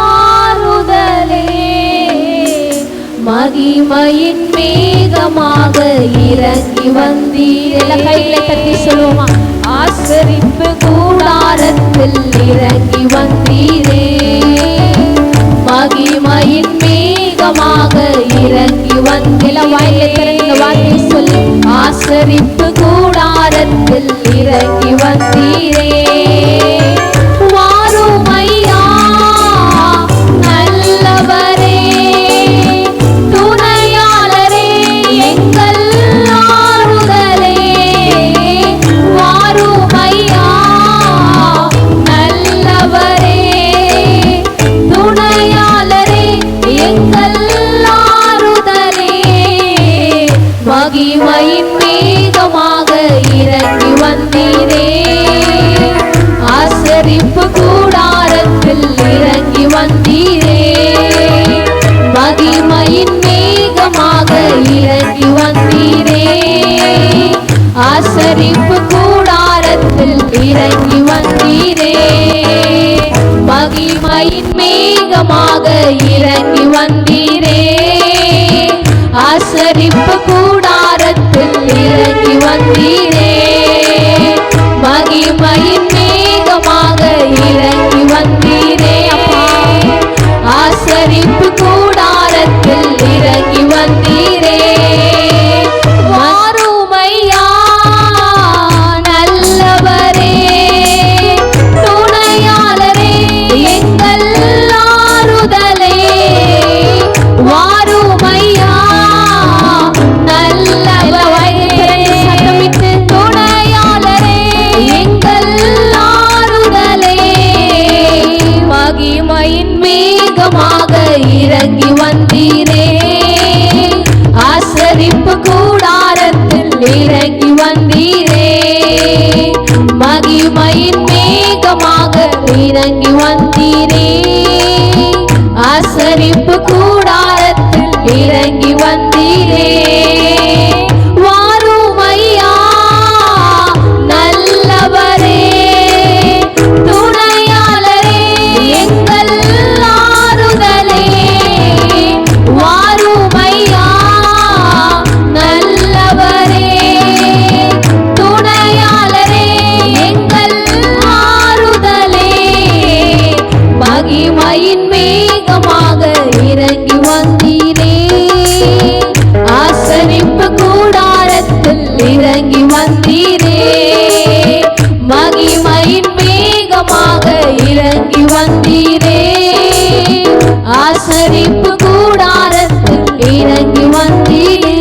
ஆறுதலே. மகிமையின் மேகமாக இறங்கி வந்தீர். எல்லாம் கைகளை தட்டி சொல்லுவோமா? ஆசரிப்பு கூடாரத்தில் இறங்கி வந்தீரே. மகிமையின் மேகமாக இறங்கி வந்தில. வாயிலை திறந்த வார்த்தை சொல்லு. ஆசரிப்பு கூடாரத்தில் இறங்கி வந்தீரே. வாருமையா நல்லவரே, துணையாளரே, எங்கள் ஆறுதலே. வாருமையா நல்லவரே, துணையாளரே, எங்கள் ஆறுதலே. மகிமையின் மேகமாக இறங்கி வந்தீரே. ஆசரிப்பு கூடாரத்தில் இறங்கி வந்தீரே. மகிமையின் மேகமாக இறங்கி வந்தீரே. ஆசரிப்பு கூடாரத்தில் இறங்கி வந்தீரே. மகிமையின் மேகமாக இறங்கி வந்தீரே. ஆசரிப்பு கூடாரத்தில் இறங்கி வந்தீரே. மகிமையின் மேகமாக இறங்கி வந்தீரே. அப்பா, ஆசரிப்பு கூடாரத்தில் இறங்கி வந்தீரே. வாருமையா நல்லவரே, துணையாளரே, எங்கள் ஆறுதலே. வாருமையா நல்லவரே. சத்தமிட்டு மேகமாக இறங்கி வந்தீரே, ஆசரிப்பு கூடாரத்தில் இறங்கி வந்தீரே, மகிமையின் மேகமாக இறங்கி வந்தீரே, ஆசரிப்பு கூடாரத்தில் இறங்கி வந்தீரே. வாரும் ஐயா நல்லவரே, துணையாளரே, எங்கள் ஆறுதலே. வாரும் ஐயா நல்லவரே, துணையாளரே, எங்கள் ஆறுதலே, மகிமையின் மேகமாக இறங்கி வந்தீரே, ஆசரிப்பு கூடாரத்தில் இறங்கி வந்தீரே, மகிமையின் மேகமாக இறங்கி வந்தீரே, ஆசரிப்பு கூடாரத்தில் இறங்கி வந்தீரே.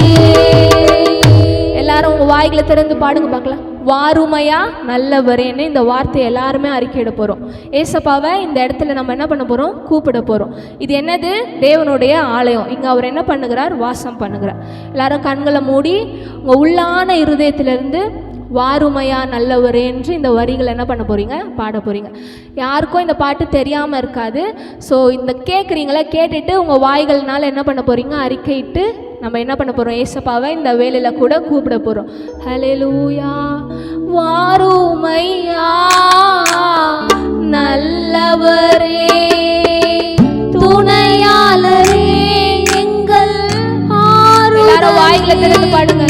எல்லாரும் உங்க வாய்களை திறந்து பாடுங்க பார்க்கலாம். வாருமையா நல்லவரேன்னு இந்த வார்த்தையை எல்லாருமே அறிக்கையிட போகிறோம். ஏசப்பாவை இந்த இடத்துல நம்ம என்ன பண்ண போகிறோம்? கூப்பிட போகிறோம். இது என்னது? தேவனுடைய ஆலயம். இங்கே அவர் என்ன பண்ணுகிறார்? வாசம் பண்ணுகிறார். எல்லாரும் கண்களை மூடி உங்கள் உள்ளான இருதயத்திலிருந்து வாருமையா நல்லவரே என்று இந்த வரிகள் என்ன பண்ண போகிறீங்க? பாட போகிறீங்க. யாருக்கும் இந்த பாட்டு தெரியாமல் இருக்காது. ஸோ இந்த கேட்குறீங்களா, கேட்டுட்டு உங்கள் வாய்கள்னால என்ன பண்ண போகிறீங்க? அறிக்கையிட்டு நம்ம என்ன பண்ண போகிறோம்? ஏசப்பாவை இந்த வேலையில் கூட கூப்பிட போகிறோம். ஹல்லேலூயா வாருமையா நல்லவரே, துணையாளரே, எங்கள் ஆறுதலே. எல்லாரும் வாய்களை திறந்து பாடுங்க.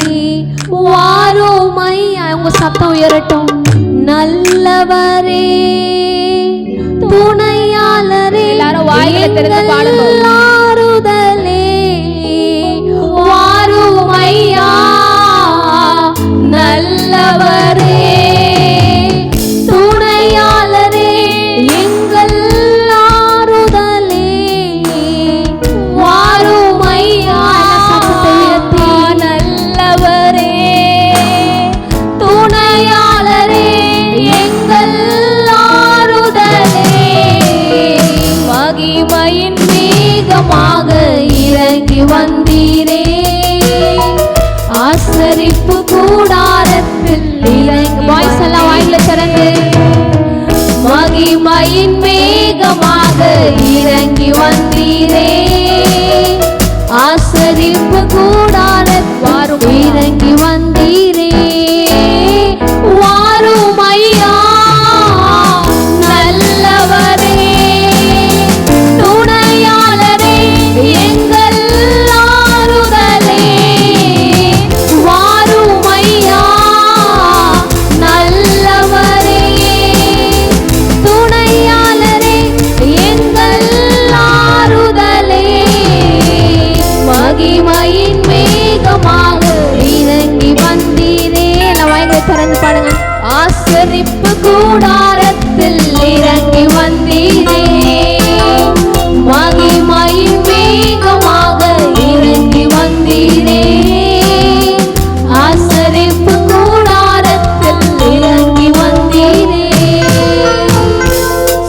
வாருமையா, உங்க சத்தம் உயரட்டும். நல்லவரே, துணையாளரே, எல்லாரும் வாய்களை திறந்து பாடுங்க. ஆறுதலே, வாருமையா நல்லவரே, துணையாளரே, எங்கள் ஆறுதலே, வாருமையா நல்லவரே, துணையாளரே, எங்கள் ஆறுதலே, மகிமையின் மேகமாக இறங்கி வந்தீரே, ஆசரிப்பு கூடாரத்தில் இறங்கி. வாய்ஸ் எல்லாம் வாயில திறந்து. மகிமையின் மேகமாக இறங்கி வந்தீரே, ஆசரிப்பு கூடாரத்தில் இறங்கி வந்தீரே, வாரும் ஐயா நல்லவரே, துணையாளரே, எங்கள் ஆறுதலே, வாரும் ஐயா நல்லவரே, துணையாளரே, எங்கள் ஆறுதலே, மகிமையின் மேகமாக இறங்கி வந்தீரே. வாய்களை திறந்து பாடுங்க. ஆசரிப்பு கூடாரத்தில் இறங்கி வந்தீரே, மகிமையின் மேகமாக இறங்கி வந்தீரே, ஆசரிப்பு கூடாரத்தில் இறங்கி வந்தீரே.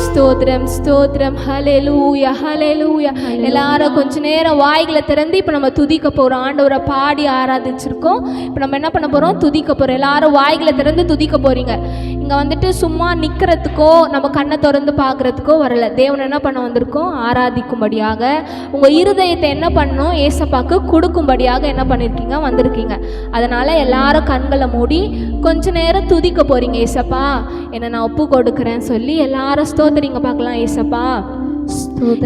ஸ்தோத்திரம் ஸ்தோத்திரம். ஹல்லேலூயா ஹல்லேலூயா. எல்லாரும் கொஞ்ச நேரம் வாய்களை திறந்து இப்போ நம்ம துதிக்க போகிறோம். ஆண்டவரை பாடி ஆராதிச்சிருக்கோம். இப்போ நம்ம என்ன பண்ண போகிறோம்? துதிக்க போகிறோம். எல்லாரும் வாய்களை திறந்து துதிக்க போகிறீங்க. இங்கே வந்துட்டு சும்மா நிற்கிறதுக்கோ நம்ம கண்ணை திறந்து பார்க்குறதுக்கோ வரல. தேவன் என்ன பண்ண வந்திருக்கோம்? ஆராதிக்கும்படியாக, உங்கள் இருதயத்தை என்ன பண்ணணும்? ஏசப்பாக்கு கொடுக்கும்படியாக என்ன பண்ணியிருக்கீங்க? வந்திருக்கீங்க. அதனால் எல்லாரும் கண்களை மூடி கொஞ்ச நேரம் துதிக்க போகிறீங்க. ஏசப்பா என்னை நான் ஒப்பு கொடுக்குறேன்னு சொல்லி எல்லாரும் ஸ்தோத்திரிங்க பார்க்கலாம். ஏசப்பா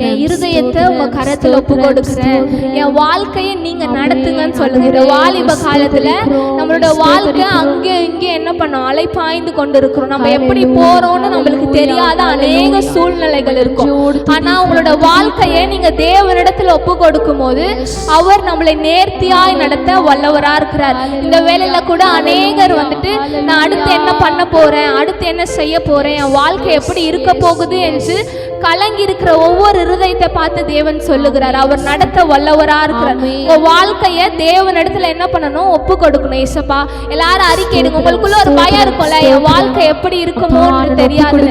என் இருதயத்தை உங்க கரத்துல ஒப்பு கொடுக்குறேன், என் வாழ்க்கையை நீங்க நடத்துங்கன்னு சொல்லுங்க. இந்த வாலிப காலத்துல நம்மளோட வாழ்க்கை அங்கே இங்கே என்ன பண்ணோம்? அலைப்பாய்ந்து கொண்டு இருக்கிறோம். நம்ம எப்படி போறோம்னு நம்மளுக்கு தெரியாத அநேக சூழ்நிலைகள் இருக்கும். ஆனா உங்களோட வாழ்க்கையை நீங்க தேவனிடத்துல ஒப்பு கொடுக்கும் போது அவர் நம்மளை நேர்த்தியாய் நடத்த வல்லவரா இருக்கிறார். இந்த வேலையில கூட அநேகர் வந்துட்டு நான் அடுத்து என்ன பண்ண போறேன், அடுத்து என்ன செய்ய போறேன், என் வாழ்க்கை எப்படி இருக்க போகுது என்று கலங்கி இருக்கிற ஒவ்வொரு ஒவ்வொரு இருதயத்தை பார்த்து தேவன் சொல்லுகிறார், அவர் நடத்த வல்லவரா இருக்கிறார். உங்க வாழ்க்கைய தேவன் இடத்துல என்ன பண்ணணும்? ஒப்பு கொடுக்கணும். ஏசப்பா, எல்லாரும் அறிக்கையிடுங்க. உங்களுக்குள்ள ஒரு பயம் இருக்கும்ல, என் வாழ்க்கை எப்படி இருக்குமோன்னு தெரியாது.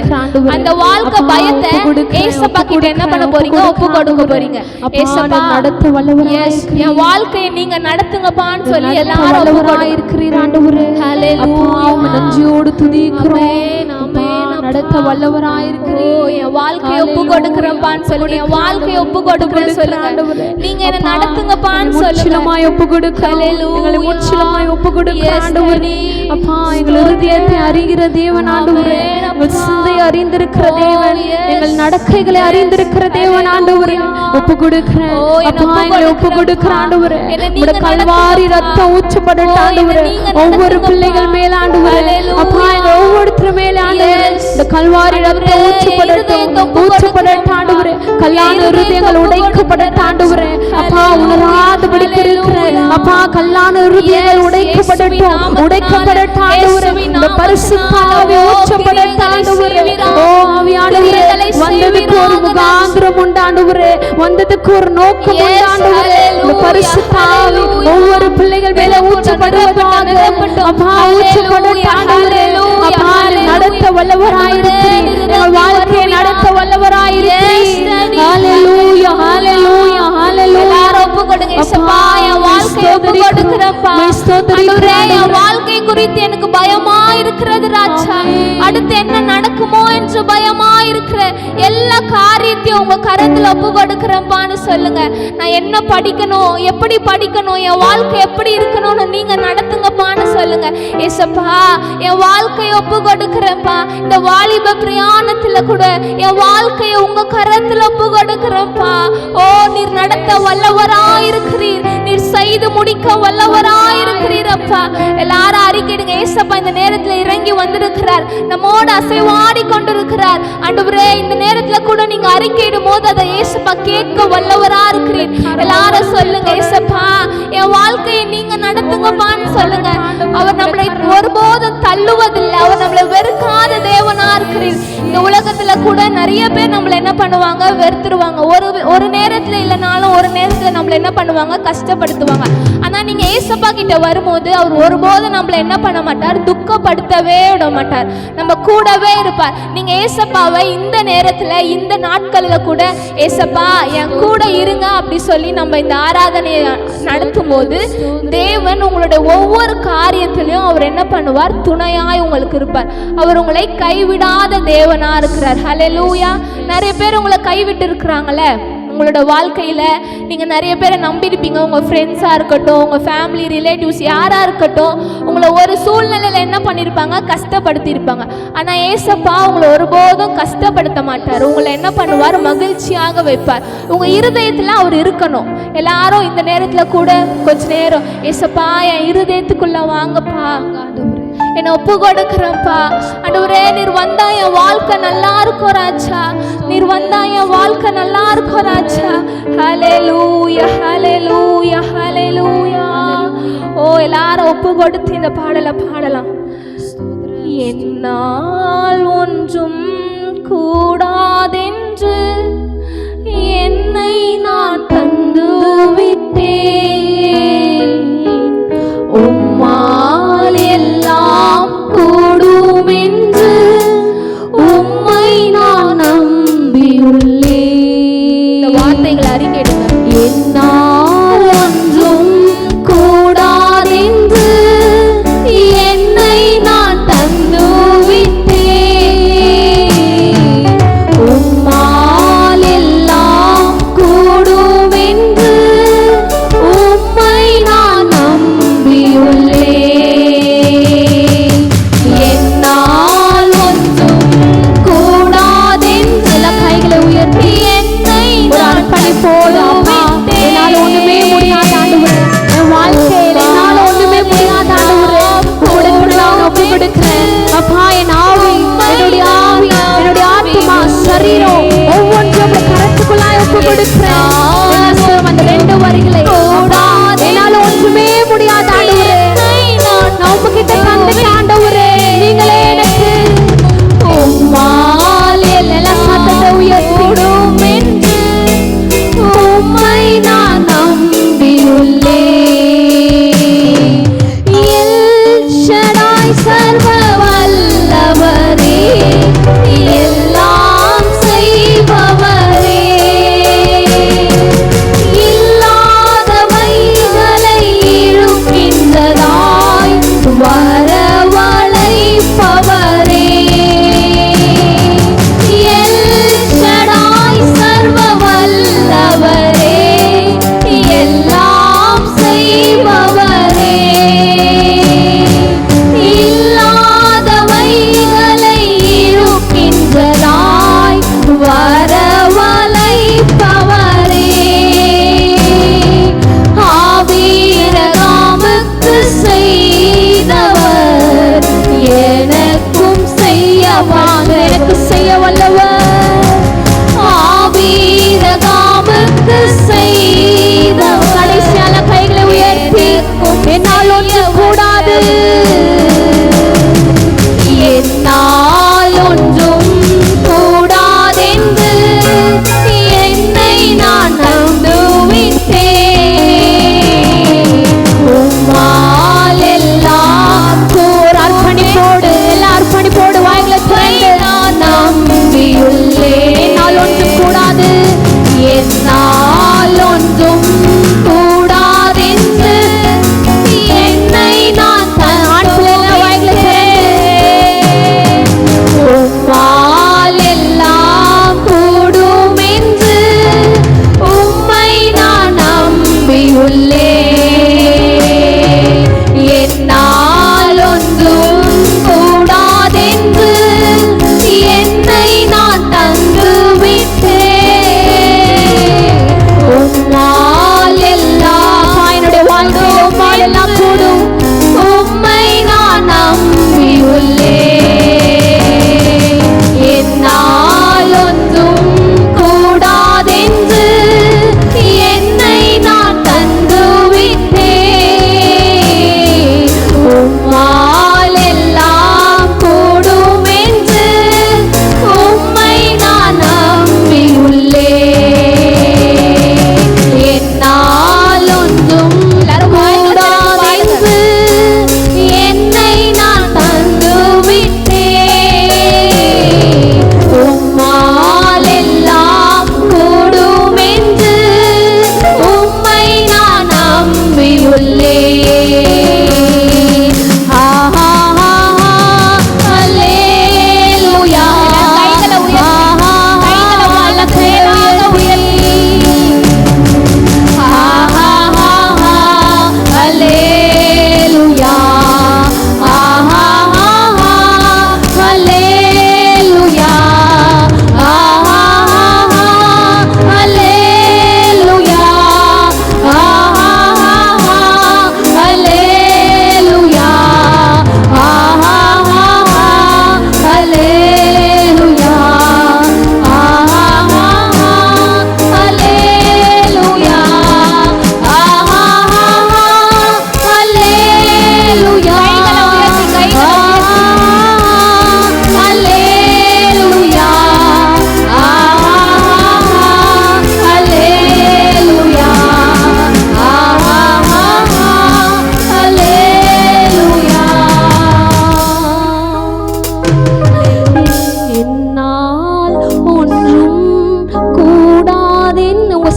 அந்த வாழ்க்கை பயத்தை ஏசப்பா கிட்ட என்ன பண்ண போறீங்க? ஒப்பு கொடுக்க போறீங்க. ஏசப்பா, நடத்த வல்லவரா இருக்கிறீர், என் வாழ்க்கையை நீங்க நடத்துங்கப்பான்னு சொல்லி எல்லாரும் வல்லவரா இருக்கிறீர் ஆண்டவரே. ஹல்லேலூயா, நன்றியோடு துதிக்கிறோம். நடத்த வல்லவரா இருக்கிறீர், என் வாழ்க்கையை ஒப்பு கொடுக்கிறப்பான்னு சொல்லுங்க. என் வாழ்க்கையை ஒப்பு கொடுக்கிறேன்னு சொல்லுங்க. நீங்க என்ன நடத்துங்கப்பான்னு சொல்லுங்க. ஒப்பு கொடுக்க, ஹல்லேலூயா, முற்றிலுமாய் ஒப்பு கொடுக்க ஆண்டவரே. அப்பா, எங்கள் இருதயத்தை அறிகிற தேவன் ஆண்டவரே, எங்கள் சிந்தையை அறிந்திருக்கிற தேவன், எங்கள் நடக்கைகளை அறிந்திருக்கிற தேவன் ஆண்டவரே, ஒப்பு கொடுக்கிறேன். அப்பா, எங்களை ஒப்பு கொடுக்கிற ஆண்டவரே, உம்முடைய கல்வாரி ரத்தம் ஊற்றப்படட்டும் ஆண்டவரே, ஒவ்வொரு பிள்ளைகள் மேல ஆண்டவரே. அப்பா, எங்க ஒவ்வொருத்தர் மேல ஆண்டவரே இந்த கல்வாரி ரத்தம் ஊற்றப்படட்டும் ஆண்டவரே. கல்லான இருதயங்கள் உடைக்கப்படட்டும் ஆண்டவரே. அப்பா, உணராதபடி இருக்கிறேன். அப்பா, கல்லான இருதயங்கள் உடைக்கப்படட்டும் ஆண்டவரே. இந்த பரிசுத்த ஆவி ஊற்றப்படட்டும் ஆண்டவரே. ஓ ஆவியானவரே, வந்ததுக்கு ஒரு முகாந்திரம் உண்டு ஆண்டவரே, வந்ததுக்கு ஒரு நோக்கம் உண்டு ஆண்டவரே. இந்த பரிசுத்த ஆவி ஒவ்வொரு பிள்ளைகள் மேல ஊற்றப்படுவதாக அப்பா, ஊற்றப்படட்டும் ஆண்டவரே. அப்பா, நடத்த வல்லவராயிருக்கிறீர், எங்கள் வாழ்க்கையை நடத்த வல்லவராயிருக்கிறீர். ஹல்லேலூயா, ஹல்லேலூயா, ஹல்லேலூயா. எல்லாரும் ஒப்பு கொடுங்க. இயேசுப்பா, என் வாழ்க்கையை ஒப்பு கொடுக்கிறேன்ப்பா ஆண்டவரே. என் வாழ்க்கை குறித்து எனக்கு பயமா இருக்கிறது ராஜா. அடுத்து என்ன நடக்குமோ என்று பயமா இருக்கிற எல்லா காரியத்தையும் உங்க கரத்துல ஒப்பு கொடுக்கிறேன்ப்பான்னு சொல்லுங்க. நான் என்ன படிக்கணும், எப்படி படிக்கணும், என் வாழ்க்கை எப்படி இருக்கணும்னு நீங்க நடத்துங்கப்பான்னு சொல்லுங்க. ஏசப்பா, என் வாழ்க்கையை ஒப்பு கொடுக்கிறேன்ப்பா. இந்த வாலிப பிரயாணத்துல கூட என் வாழ்க்கையை உங்க கரத்துல ஒப்பு கொடுக்கிறேன்ப்பா. ஓ, நீர் நடத்த வல்லவராயிருக்கிறீர், நீர் செய்து முடிக்க வல்லவராயிருக்கிறீர் அப்பா. எல்லாரும் அறிக்கையிடுங்க. ஏசப்பா இந்த நேரத்துல இறங்கி வந்திருக்கிறார், நம்மோடு அசைவாடி கொண்டிருக்கிறார் ஆண்டவரே. இந்த நேரத்துல கூட நீங்க அறிக்கையிடும் போது அதை ஏசப்பா கேட்க வல்லவரா இருக்கிறீர். எல்லாரும் சொல்லுங்க, ஏசப்பா என் வாழ்க்கையை நீங்க நடத்துங்கப்பான்னு சொல்லுங்க. அவர் நம்மளை ஒருபோதும் தள்ளுவதில்லை, அவர் நம்மளை வெறுக்காத தேவனா இருக்கிறீர். இந்த உலகத்துல கூட நிறைய பேர் நம்மளை என்ன பண்ணுவாங்க? வெறுத்துருவாங்க. ஒரு நேரத்துல இல்லைனாலும் ஒரு நேரத்துல நம்மளை என்ன பண்ணுவாங்க? கஷ்டப்படுத்துவாங்க. ஆனா நீங்க ஏசப்பா கிட்ட வரும்போது அவர் ஒருபோதும் நம்மளை என்ன பண்ண மாட்டார்? துக்கப்படுத்தவே விட மாட்டார், நம்ம கூடவே இருப்பார். நீங்க ஏசப்பாவை இந்த நேரத்துல இந்த நாட்கள்ல கூட ஏசப்பா என் கூட இருங்க அப்படி சொல்லி நம்ம இந்த ஆராதனையை நடத்தும் போது தேவன் உங்களுடைய ஒவ்வொரு காரியத்திலையும் அவர் என்ன பண்ணுவார்? துணையாய் உங்களுக்கு இருப்பார். அவர் உங்களை கைவிடாத தேவனா இருக்கிறார். ஹல்லேலூயா. நிறைய பேர் உங்களை கைவிட்டு இருக்கிறாங்களே உங்களோட வாழ்க்கையில, நீங்க நிறைய பேரை நம்பியிருப்பீங்க. உங்க ஃப்ரெண்ட்ஸா இருக்கட்டும், உங்க ஃபேமிலி ரிலேட்டிவ்ஸ் யாரா இருக்கட்டும், உங்களை ஒரு சூழ்நிலையில என்ன பண்ணிருப்பாங்க? கஷ்டப்படுத்தி இருப்பாங்க. ஆனா ஏசப்பா உங்களை ஒருபோதும் கஷ்டப்படுத்த மாட்டார். உங்களை என்ன பண்ணுவார்? மகிழ்ச்சியாக வைப்பார். உங்க இருதயத்துல அவர் இருக்கணும். எல்லாரும் இந்த நேரத்துல கூட கொஞ்ச நேரம் ஏசப்பா என் இருதயத்துக்குள்ள வாங்கப்பா, என்னை ஒப்பு கொடுக்கிறப்பா ஆண்டவரே. நீர் வந்தா என் வாழ்க்கை நல்லா இருக்கும் ராஜா, நீர் வந்தா என் வாழ்க்கை நல்லா இருக்கும் ராஜா. ஹல்லேலூயா, ஹல்லேலூயா, ஹல்லேலூயா. ஓ, எல்லாரும் ஒப்பு கொடுத்து இந்த பாடலை பாடலாம். என்னால் ஒன்றும் கூடாதென்று என்னை நான் தந்து விட்டேன், உம்மால் எல்லாம் கூடும் என்று உம்மை நான் நம்பியுள்ளேன். இந்த வார்த்தைகளை அறிக்கையிடுங்க. என்னால் ஒன்றும் கூடாதென்று என்னை நான் தந்து விட்டேன், உம்மால் எல்லாம் கூடும் என்று உம்மை நான் நம்பியுள்ளேன். என்னால் ஒன்றும் கூடாதென்று எல்லா கைகளை உயர்த்தி என்னை நான் பணிப்போடு அப்பா, என்னால் ஒண்ணுமே முடியாத ஆண்டவரே, என் வாழ்க்கையில் என்னால் ஒண்ணுமே முடியாத ஆண்டவரே, உங்களுக்கு நான் ஒப்பு கொடுக்கிறேன் அப்பா. என் ஆவி, என்னுடைய ஆவி, என்னுடைய ஆத்மா, சரீரம் ஒவ்வொன்றும் கரத்துக்குள்ளாய் ஒப்பு கொடுக்கிறேன். அந்த 2 வரிகளை என்னால் ஒன்றுமே முடியாத ஆண்டவரே, நான் உங்ககிட்ட தந்த ஆண்டவரே, நீங்களே எனக்கு உம்மால் எல்லா சத்தத்தை உயர்த்திடும் என்று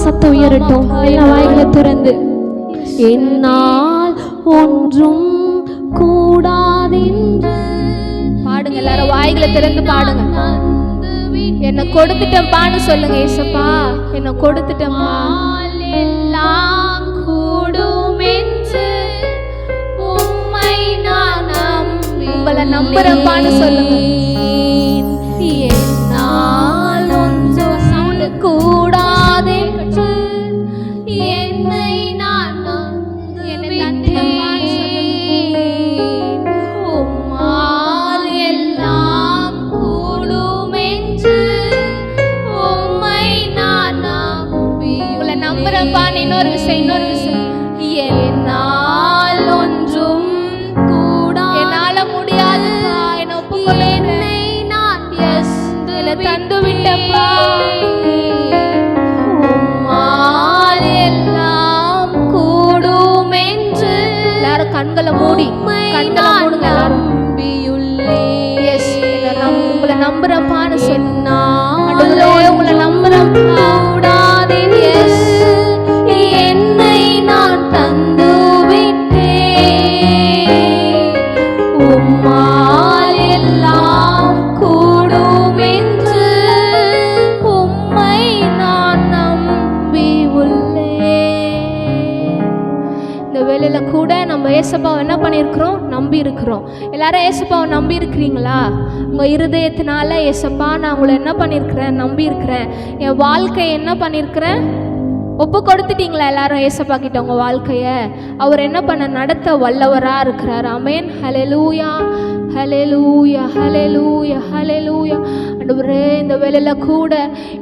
சத்தம் உயரட்டும். எல்லாம் வாய்களை திறந்து என்னால் ஒன்றும் கூடாதென்று பாடுங்க. எல்லாரும் வாய்களை திறந்து பாடுங்க. என்னை கொடுத்துட்டேன்பான்னு சொல்லுங்க. ஏசப்பா என்னை கொடுத்துட்டேன்ப்பா. எல்லாம் கூடும் என்று உம்மை நான் நம்பி உங்களை நம்புறேன்பான்னு சொல்லுங்க. என்னால் ஒன்றும் சவுண்டு கூடாதே என்னை நான் உம்மால் எல்லாம் கூடும் என்று உம்மை நான் நம்பி உங்களை நம்புறேன்ப்பா. இன்னொரு விஷயம் என்னால் ஒன்றும் கூடா என்னால முடியாது என்ன ஒப்புக்கொள்ளேனை நான் என்னை தந்து விட்டப்பா. உம்மால் எல்லாம் கூடும் என்று எல்லாரும் கண்களை மூடுங்க. எல்லாரும் உங்களை நம்புறப்பான்னு சொன்னா உங்களை நம்புறேன் கூடாதே. என்னை நான் தந்து விட்டேன். உம்மால் எல்லாம் கூடும் என்று உம்மை நான் நம்பி உள்ளேன். இந்த வேளையில கூட நம்ம ஏசப்பாவை என்ன பண்ணியிருக்கிறோம்? நம்பி இருக்கிறோம். எல்லாரும் ஏசப்பாவை நம்பி இருக்கிறீங்களா? உங்கள் இருதயத்தினால ஏசப்பா நான் உங்களை என்ன பண்ணியிருக்கிறேன்? நம்பி இருக்கிறேன். என் வாழ்க்கையை என்ன பண்ணியிருக்கிறேன்? ஒப்பு கொடுத்துட்டீங்களா எல்லாரும் ஏசப்பா கிட்ட உங்கள் வாழ்க்கையை? அவர் என்ன பண்ண நடத்த வல்லவராக இருக்கிறார். ஆமென். ஹல்லேலூயா, ஹல்லேலூயா, ஹல்லேலூயா, ஹல்லேலூயா. ஆண்டவரே இந்த வேளையில் கூட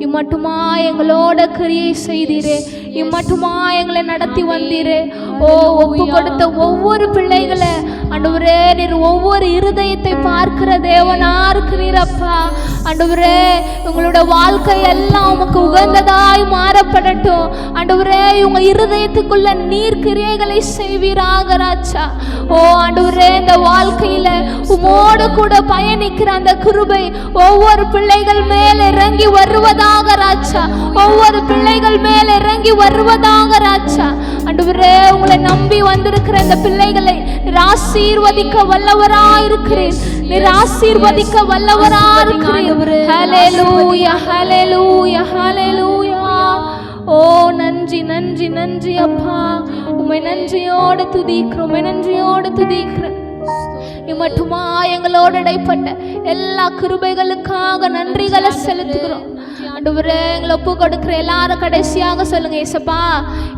இம்மட்டுமா எங்களோட கிரியை செய்தீரே, இம்மட்டுமா எங்களை நடத்தி வந்தீரே. ஓ ஒப்பு கொடுத்த ஒவ்வொரு பிள்ளைகளை ஆண்டவரே நீர் ஒவ்வொரு இருதயத்தை பார்க்கிற தேவனா இருக்கிறீரப்பா. ஆண்டவரே உங்களோட வாழ்க்கை எல்லாம் உமக்கு உகந்ததாய் மாறப்படட்டும். ஆண்டவரே உங்க இருதயத்துக்குள்ள நீர் கிரியைகளை செய்வீராக ராஜா. ஓ ஆண்டவரே இந்த வாழ்க்கையில உமோடு கூட பயணிக்கிற அந்த கிருபை ஒவ்வொரு பிள்ளைகள் மேல் இறங்கி வருவதாக ராஜா. ஒவ்வொரு பிள்ளைகள் மேல் இறங்கி வருவதாக ராஜா. ஆண்டவரே உங்களை நம்பி வந்திருக்கிற இந்த பிள்ளைகளை நீர் ஆசீர்வதிக்க வல்லவராயிருக்கிறீர். நீர் ஆசீர்வதிக்க வல்லவராயிருக்கிறீர். ஹல்லேலூயா, ஹல்லேலூயா, ஹல்லேலூயா. ஓ நன்றி நன்றி நன்றி அப்பா. உம்மை நன்றியோடு துதிக்கிறோம், உம்மை நன்றியோடு துதிக்கிறேன். இம்மட்டுமா எங்களோடு இடைப்பட்ட எல்லா கிருபைகளுக்காக நன்றிகளை செலுத்துகிறோம். ஆண்டவரே எங்களை ஒப்பு கொடுக்குற எல்லாரும் கடைசியாக சொல்லுங்க ஏசப்பா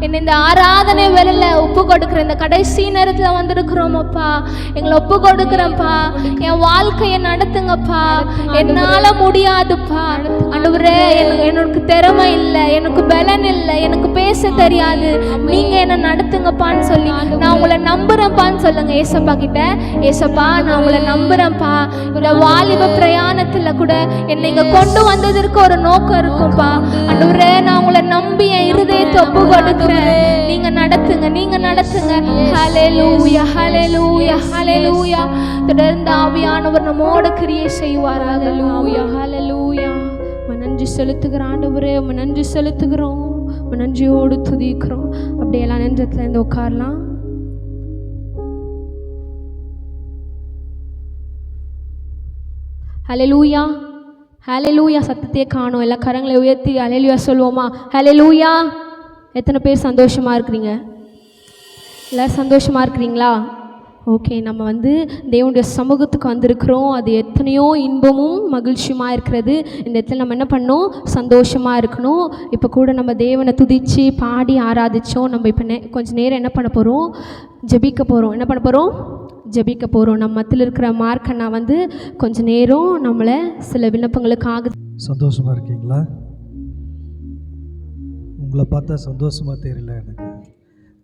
என்னை இந்த ஆராதனை வேலையில ஒப்பு கொடுக்குற இந்த கடைசி நேரத்தில் வந்திருக்கிறோம் அப்பா. எங்களை ஒப்பு கொடுக்குறேன்ப்பா. என் வாழ்க்கையை நடத்துங்கப்பா. என்னால முடியாதுப்பா ஆண்டவரே. எனக்கு திறமை இல்லை, எனக்கு பலன் இல்லை, எனக்கு பேச தெரியாது, நீங்க என்ன நடத்துங்கப்பான்னு சொல்லி நான் உங்களை நம்புறேன்ப்பான்னு சொல்லுங்க ஏசப்பா கிட்ட. ஏசப்பா நான் உங்களை நம்புறேன்ப்பா. இந்த வாலிப பிரயாணத்துல கூட என்னை இங்க கொண்டு வந்ததற்கு ஒரு நோக்கம் இருக்கும்பா. ஆண்டவரே நான் உங்களை நம்பி என் இருதயத்தை ஒப்பு கொடுக்கிறேன். நீங்க நடத்துங்க, நீங்க நடத்துங்க. ஹல்லேலூயா, ஹல்லேலூயா, ஹல்லேலூயா. தொடர்ந்து ஆவியானவர் நம்மோட கிரியை செய்வார். ஹல்லேலூயா, ஹல்லேலூயா. நன்றி செலுத்துகிறோம் ஆண்டவரே, நன்றி செலுத்துகிறோம், நன்றியோடு துதிக்கிறோம். அப்படியெல்லாம் நெஞ்சத்துல இருந்து உட்காரலாம். ஹல்லேலூயா, ஹல்லேலூயா. சத்தத்தையே காணோம். எல்லா கரங்களை உயர்த்தி ஹல்லேலூயா சொல்லுவோமா? ஹல்லேலூயா. எத்தனை பேர் சந்தோஷமாக இருக்கிறீங்க? எல்லோரும் சந்தோஷமாக இருக்கிறீங்களா? ஓகே, நம்ம தேவனுடைய சமூகத்துக்கு வந்திருக்கிறோம். அது எத்தனையோ இன்பமும் மகிழ்ச்சியுமாக இருக்கிறது. இந்த இடத்துல நம்ம என்ன பண்ணோம்? சந்தோஷமாக இருக்கணும். இப்போ கூட நம்ம தேவனை துதித்து பாடி ஆராதித்தோம். நம்ம இப்போ கொஞ்சம் நேரம் என்ன பண்ண போகிறோம்? ஜெபிக்க போகிறோம். என்ன பண்ண போகிறோம்? ஜெபிக்க போகிறோம். நம்ம மத்தியில் இருக்கிற மார்க்கண்ணா கொஞ்சம் நேரம் நம்மளை சில விண்ணப்பங்களுக்காக. சந்தோஷமாக இருக்கீங்களா? உங்களை பார்த்தா சந்தோஷமாக தெரியல, எனக்கு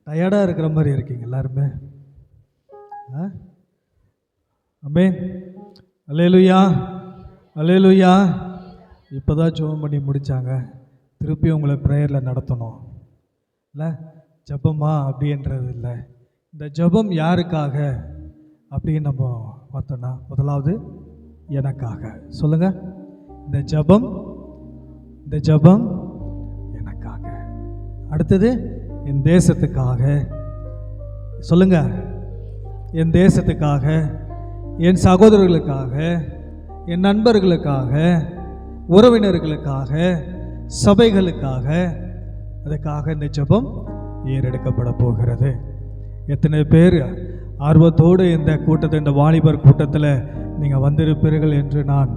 டயர்டாக இருக்கிற மாதிரி இருக்கீங்க எல்லாருமே. ஆமென். அல்லேலூயா, அல்லேலூயா. இப்போ தான் ஜெபம் பண்ணி முடித்தாங்க. திருப்பி உங்களை ப்ரேயரில் நடத்தணும் இல்லை? ஜெபமா அப்படின்றது இல்லை. இந்த ஜெபம் யாருக்காக அப்படின்னு நம்ம பார்த்தோன்னா, முதலாவது எனக்காக. சொல்லுங்கள், இந்த ஜெபம் எனக்காக. அடுத்தது என் தேசத்துக்காக. சொல்லுங்க, என் தேசத்துக்காக, என் சகோதரர்களுக்காக, என் நண்பர்களுக்காக, உறவினர்களுக்காக, சபைகளுக்காக, அதுக்காக இந்த ஜெபம் ஏறெடுக்கப்பட போகிறது. எத்தனை பேர் ஆர்வத்தோடு இந்த கூட்டத்தை, இந்த வாலிபர் கூட்டத்தில் நீங்கள் வந்திருப்பீர்கள் என்று நான்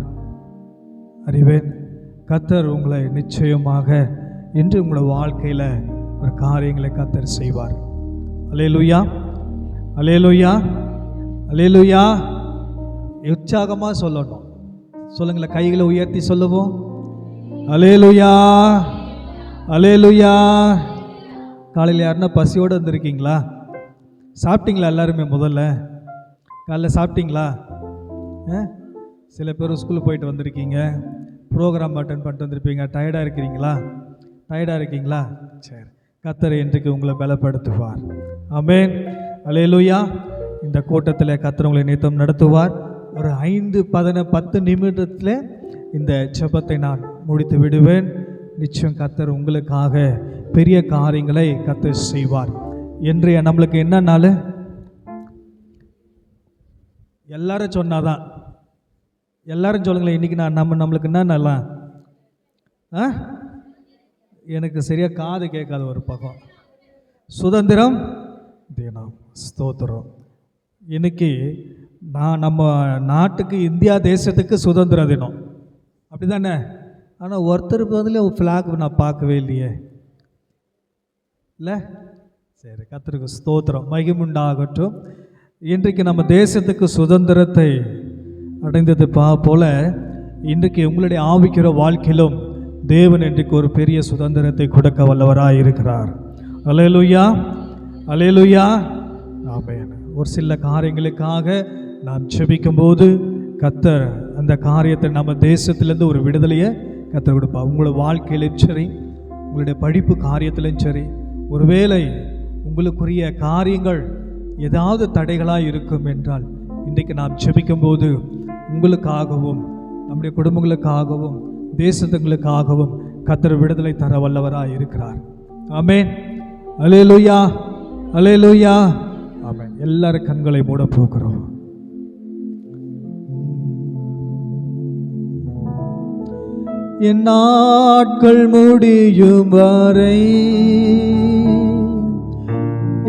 அறிவேன். கர்த்தர் உங்களை நிச்சயமாக இன்று உங்களோட வாழ்க்கையில் ஒரு காரியங்களை கர்த்தர் செய்வார். அல்லேலூயா, அல்லேலூயா, அல்லேலூயா. உற்சாகமாக சொல்லணும். சொல்லுங்களேன், கைகளை உயர்த்தி சொல்லுவோம். அல்லேலூயா, அல்லேலூயா. காலையில் யாருன்னா பசியோடு வந்திருக்கீங்களா? சாப்பிட்டீங்களா? எல்லாருமே முதல்ல காலைல சாப்பிட்டீங்களா? சில பேர் ஸ்கூலுக்கு போயிட்டு வந்திருக்கீங்க, ப்ரோக்ராம் அட்டன் பண்ணிட்டு வந்திருப்பீங்க. டயர்டாக இருக்கிறீங்களா? டயர்டாக இருக்கீங்களா? சரி, கர்த்தர் இன்றைக்கு உங்களை பலப்படுத்துவார். ஆமென், அல்லேலூயா. இந்த கூட்டத்தில் கர்த்தர் உங்களை நித்தம் நடத்துவார். ஒரு 5-10 நிமிடத்தில் இந்த ஜெபத்தை நான் முடித்து விடுவேன். நிச்சயம் கர்த்தர் உங்களுக்காக பெரிய காரியங்களை கர்த்தர் செய்வார். இன்றைய நம்மளுக்கு என்ன நாள்? எல்லாரும் சொன்னாதான். எல்லாரும் சொல்லுங்களேன், இன்றைக்கி நம்மளுக்கு என்ன நாளா? எனக்கு சரியாக காது கேட்காத ஒரு பக்கம். சுதந்திரம் தினம், ஸ்தோத்திரம். இன்னைக்கு நம்ம நாட்டுக்கு, இந்தியா தேசத்துக்கு சுதந்திர தினம், அப்படி தானே? ஆனால் ஒருத்தர் பதிலே ஒரு ஃப்ளாக் நான் பார்க்கவே இல்லையே, இல்லை? சரி, கர்த்தருக்கு ஸ்தோத்திரம், மகிமுண்டாகட்டும். இன்றைக்கு நம்ம தேசத்துக்கு சுதந்திரத்தை அடைந்தது போல இன்றைக்கு உங்களுடைய ஆவிக்கிற வாழ்க்கையிலும் தேவன் இன்றைக்கு ஒரு பெரிய சுதந்திரத்தை கொடுக்க வல்லவராக இருக்கிறார். அல்லேலூயா, அல்லேலூயா, ஆமென். ஒரு சில காரியங்களுக்காக நாம் ஜெபிக்கும்போது கர்த்தர் அந்த காரியத்தை நம்ம தேசத்திலேருந்து ஒரு விடுதலையை கர்த்தர் கொடுப்பார். உங்களோட வாழ்க்கையிலும் சரி, உங்களுடைய படிப்பு காரியத்திலும் சரி, ஒருவேளை உங்களுக்குரிய காரியங்கள் ஏதாவது தடைகளாக இருக்கும் என்றால் இன்றைக்கு நாம் ஜெபிக்கும்போது உங்களுக்காகவும் நம்முடைய குடும்பங்களுக்காகவும் தேசத்துங்களுக்காகவும் கர்த்தர் விடுதலை தர வல்லவராக இருக்கிறார். ஆமென், அல்லேலூயா, அல்லேலூயா, ஆமென். எல்லாரும் கண்களை மூட போகிறோம். என் நாட்கள் முடியும் வரை,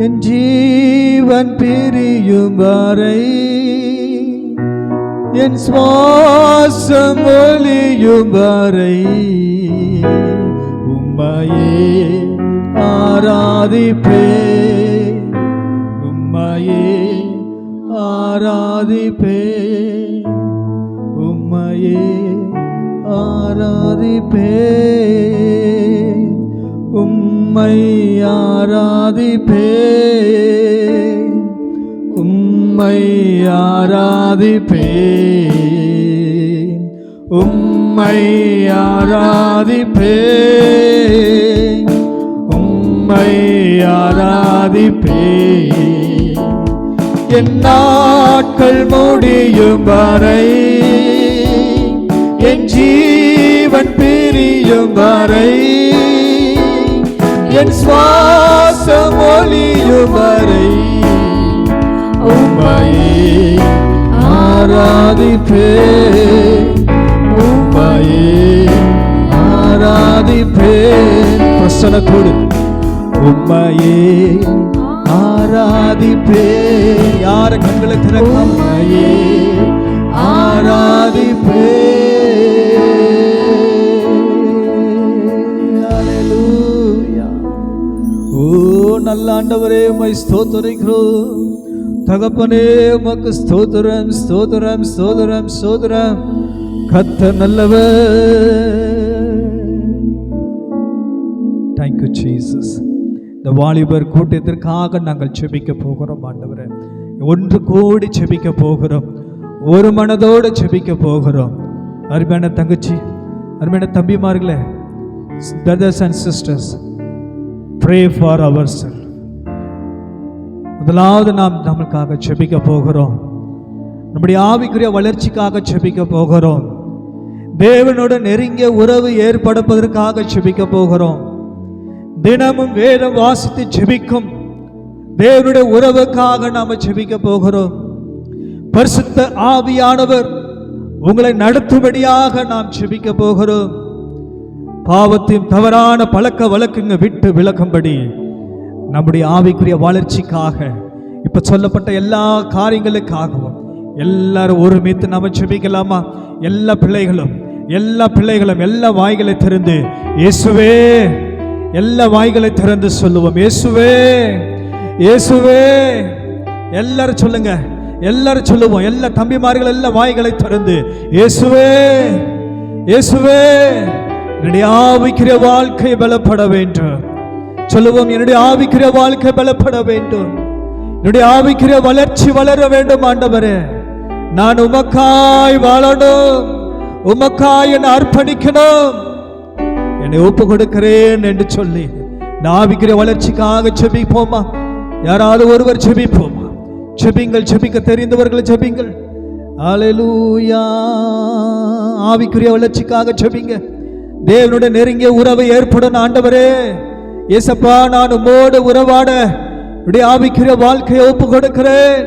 என் ஜீவன் பிரியும் வரை, என் சுவாசம் ஒலியும் வரை உம்மையே ஆராதிப்பேன், உம்மையே ஆராதிப்பேன், உம்மையே ஆராதிப்பேன், உம்மை ஆராதிப்பேன், உம்மை ஆராதிப்பேன், உம்மை ஆராதிப்பேன், உம்மை ஆராதிப்பேன். என் நாட்கள் முடியும் வரை, என் ஜீவன் பிரியும் வரை, என் சுவாசம் ஒலியும் வரை உம்மையே ஆராதிப்பேன், உம்மையே ஆராதிப்பேன். பிரசன்னத்தோடு உம்மையே ஆராதிப்பேன். யார கண்களை திறக்காம உம்மையே ஆராதிப்பேன். அல்லேலூயா. ஓ நல்ல ஆண்டவரே, உம்மை ஸ்தோத்திரிக்கிறோம். தகப்பனே, உமக்கு ஸ்தோத்திரம், ஸ்தோத்திரம், ஸ்தோத்திரம், ஸ்தோத்திரம். கர்த்தர் நல்லவர். Thank you Jesus. இந்த வாலிபர் கூட்டத்திற்காக நாங்கள் ஜெபிக்க போகிறோம் ஆண்டவரே. ஒன்று கூடி ஜெபிக்க போகிறோம், ஒரு மனதோடு ஜெபிக்க போகிறோம். அருமையான தங்கச்சி, அருமையான தம்பிமார்களே, brothers and sisters, pray for ourselves. முதலாவது நாம் நமக்காக ஜெபிக்க போகிறோம். நம்முடைய ஆவிக்குரிய வளர்ச்சிக்காக ஜெபிக்க போகிறோம். தேவனோட நெருங்கிய உறவு ஏற்படுவதற்காக ஜெபிக்க போகிறோம். தினமும் வேதம் வாசித்து ஜெபிக்கும் தேவனுடைய உறவுக்காக நாம ஜெபிக்க போகிறோம். பரிசுத்த ஆவியானவர் உங்களை நடத்தும்படியாக நாம் ஜெபிக்க போகிறோம். பாவத்தையும் தவறான பழக்க வழக்கங்க விட்டு விலகும்படி நம்முடைய ஆவிக்குரிய வளர்ச்சிக்காக இப்ப சொல்லப்பட்ட எல்லா காரியங்களுக்காகவும் எல்லாரும் ஒருமித்து நாம ஜெபிக்கலாமா? எல்லா பிள்ளைகளும் எல்லா வாய்களை திறந்து இயேசுவே, எல்லா வாய்களை திறந்து சொல்லுவோம், இயேசுவே இயேசுவே. எல்லாரும் சொல்லுங்க, எல்லாரும் சொல்லுவோம். எல்லா தம்பிமார்கள் எல்லா வாய்களை திறந்து இயேசுவே இயேசுவே, என்னுடைய ஆவிக்குரிய வாழ்க்கை பலப்பட வேண்டும் சொல்லுவோம். என்னுடைய ஆவிக்குரிய வாழ்க்கை பலப்பட வேண்டும், என்னுடைய ஆவிக்குரிய வளர்ச்சி வளர வேண்டும். ஆண்டவரே, நான் உமக்காய் வாழணும், உமக்காய் என்னை அர்ப்பணிக்கணும், என்னை ஒப்பு கொடுக்கிறேன் என்று சொல்லி இந்த ஆவிக்குரிய வளர்ச்சிக்காக ஜெபிப்போமா? யாராவது ஒருவர் ஜெபிப்போமா? ஜெபிங்கள், ஜெபிக்க தெரிந்தவர்கள் ஜெபிங்கள். அல்லேலூயா. ஆவிக்குரிய வளர்ச்சிக்காக ஜெபிங்க. தேவனுடைய நெருங்கிய உறவை ஏற்படும். ஆண்டவரே இயேசப்பா, நான் உம்மோடு உறவாட உடைய ஆவிக்குரிய வாழ்க்கையை ஒப்பு கொடுக்கிறேன்.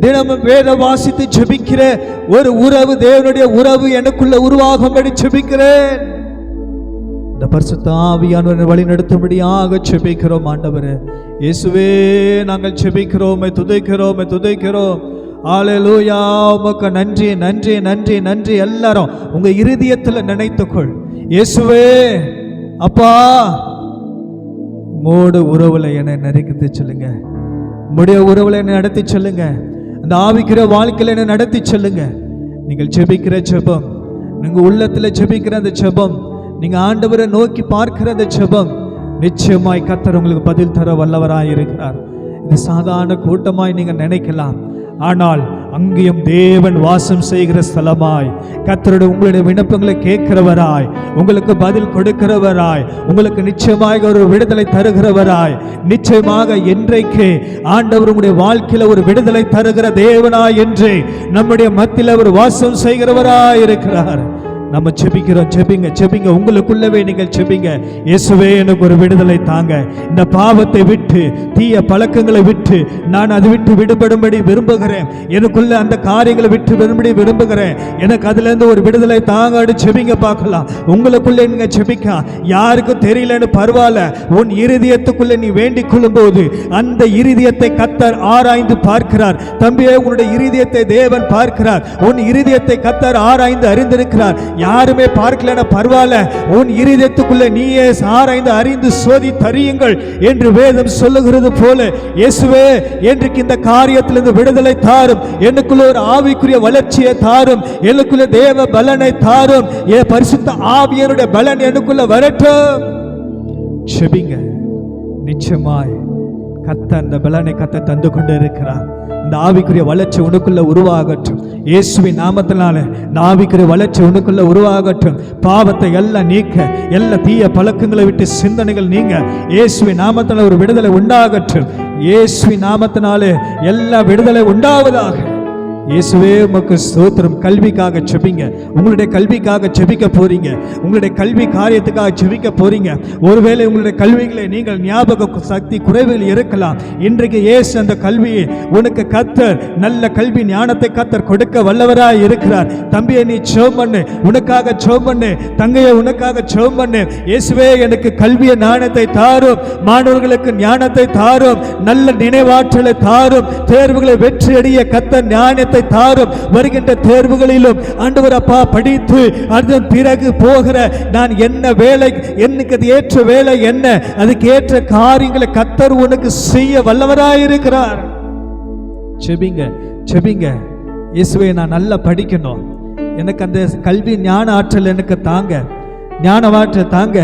தினமும் வேத வாசித்து ஜெபிக்கிற ஒரு உறவு, தேவனுடைய உறவு எனக்குள்ள உருவாகும்படி ஜெபிக்கிறேன். இந்த பரிசுத்த ஆவியானவரை வழி நடத்தும்படியாக ஜெபிக்கிறோம். ஆண்டவரே இயேசுவே, நாங்கள் ஜெபிக்கிறோம், துதிக்கிறோம். அல்லேலூயா. உமக்கு நன்றி நன்றி நன்றி நன்றி. எல்லாரும் உங்க இருதயத்தில் நினைத்துக்கொள், இயேசுவே அப்பா, உம்மோட உறவுல என்னை நெருக்கி சொல்லுங்க, உம்முடைய உறவுல என்னை நடத்தி சொல்லுங்க, அந்த ஆவிக்குரிய வாழ்க்கையில என்னை நடத்தி சொல்லுங்க. நீங்கள் ஜெபிக்கிற ஜெபம், நீங்க உள்ளத்துல ஜெபிக்கிற அந்த ஜெபம், நீங்க ஆண்டவரை நோக்கி பார்க்கிற அந்த ஜெபம், நிச்சயமாய் கர்த்தர் உங்களுக்கு பதில் தர வல்லவராய் இருக்கிறார். இது சாதாரண கூட்டமாய் நீங்க நினைக்கலாம், ஆனால் அங்கேயும் தேவன் வாசம் செய்கிற ஸ்தலமாய், கர்த்தருடைய உங்களுடைய விண்ணப்பங்களை கேட்கிறவராய், உங்களுக்கு பதில் கொடுக்கிறவராய், உங்களுக்கு நிச்சயமாக ஒரு விடுதலை தருகிறவராய், நிச்சயமாக என்றைக்கு ஆண்டவர் உங்களுடைய வாழ்க்கையில ஒரு விடுதலை தருகிற தேவனாய் என்று நம்முடைய மத்தியில் அவர் வாசம் செய்கிறவராய் இருக்கிறார். நம்ம ஜெபிக்கிறோம். ஜெபிங்க, உங்களுக்குள்ளவே நீங்கள் ஜெபிங்க. இயேசுவே, எனக்கு ஒரு விடுதலை தாங்க, இந்த பாவத்தை விட்டு, தீய பழக்கங்களை விட்டு நான் அதை விட்டு விடுபடும்படி விரும்புகிறேன், எனக்குள்ள அந்த காரியங்களை விட்டு விடும்படி விரும்புகிறேன், எனக்கு அதுல இருந்து ஒரு விடுதலை தாங்க. ஜெபிங்க பார்க்கலாம். உங்களுக்குள்ள நீங்க ஜெபிக்க, யாருக்கும் தெரியலன்னு பரவாயில்ல, உன் இருதயத்துக்குள்ள நீ வேண்டிக் கொள்ளும் போது அந்த இருதயத்தை கர்த்தர் ஆராய்ந்து பார்க்கிறார். தம்பியே, உன்னுடைய இருதயத்தை தேவன் பார்க்கிறார். உன் இருதயத்தை கர்த்தர் ஆராய்ந்து அறிந்திருக்கிறார். யாருமே பார்க்கலன்னா பரவாயில்ல, உன் இருதயத்துக்குள்ள நீயே ஆராய்ந்து அறிந்து சோதி தரியுங்கள் என்று வேதம் சொல்லுகிறது போல, இயேசுவே, இன்றைக்கு இந்த காரியத்திலிருந்து விடுதலை தாரும், எனக்குள்ள ஒரு ஆவிக்குரிய வளர்ச்சியை தாரும், எனக்குள்ள தேவ பலனை தாரும், என் பரிசுத்த ஆவியனுடைய பலன் எனக்குள்ள வரட்டும். ஜெபிங்க. நிச்சயமாய் கர்த்தர் அந்த பலனை கர்த்தர் தந்து கொண்டு இருக்கிறார். இந்த ஆவிக்குரிய வளர்ச்சி உனக்குள்ள உருவாகட்டும். இயேசுவின் நாமத்தினால இந்த ஆவிக்குரிய வளர்ச்சி உனக்குள்ள உருவாகட்டும். பாவத்தை எல்லாம் நீக்க, எல்லா தீய பழக்கங்களை விட்டு சிந்தனைகள் நீங்க, இயேசுவின் நாமத்தினால ஒரு விடுதலை உண்டாகட்டும். இயேசுவின் நாமத்தினாலே எல்லா விடுதலை உண்டாவதாக. இயேசுவே, உமக்கு ஸ்தோத்திரம். கல்விக்காக ஜெபிங்க. உங்களுடைய கல்விக்காக ஜெபிக்க போறீங்க, உங்களுடைய கல்வி காரியத்துக்காக ஜெபிக்க போறீங்க. ஒருவேளை உங்களுடைய கல்விகளை நீங்கள் ஞாபக சக்தி குறைவில் இருக்கலாம். இன்றைக்கு இயேசு அந்த கல்வியை உனக்கு கர்த்தர் நல்ல கல்வி ஞானத்தை கர்த்தர் கொடுக்க வல்லவராய் இருக்கிறார். தம்பியை நீ ஜெபம் பண்ணு, உனக்காக ஜெபம் பண்ணு. தங்கையை உனக்காக ஜெபம் பண்ணு. இயேசுவே, எனக்கு கல்விய ஞானத்தை தாரும், மாணவர்களுக்கு ஞானத்தை தாரும், நல்ல நினைவாற்றலை தாரும், தேர்வுகளை வெற்றி அடைய கர்த்தர் ஞானத்தை தாரும். வருகின்ற தேர்வுகளிலும் ஆண்டவர் அப்பா படித்து அதன் பிறகு போகிற நான் என்ன வேலை, எனக்கு அது ஏற்ற வேலை என்ன, அதுக்கு ஏற்ற காரியங்களை கர்த்தர் உனக்கு செய்ய வல்லவராயிருக்கிறார். ஜெபிங்க. இயேசுவே, நான் நல்லா படிக்கணும், எனக்கு அந்த கல்வி ஞான ஆற்றல் எனக்கு தாங்க, ஞானவாற்றல் தாங்க.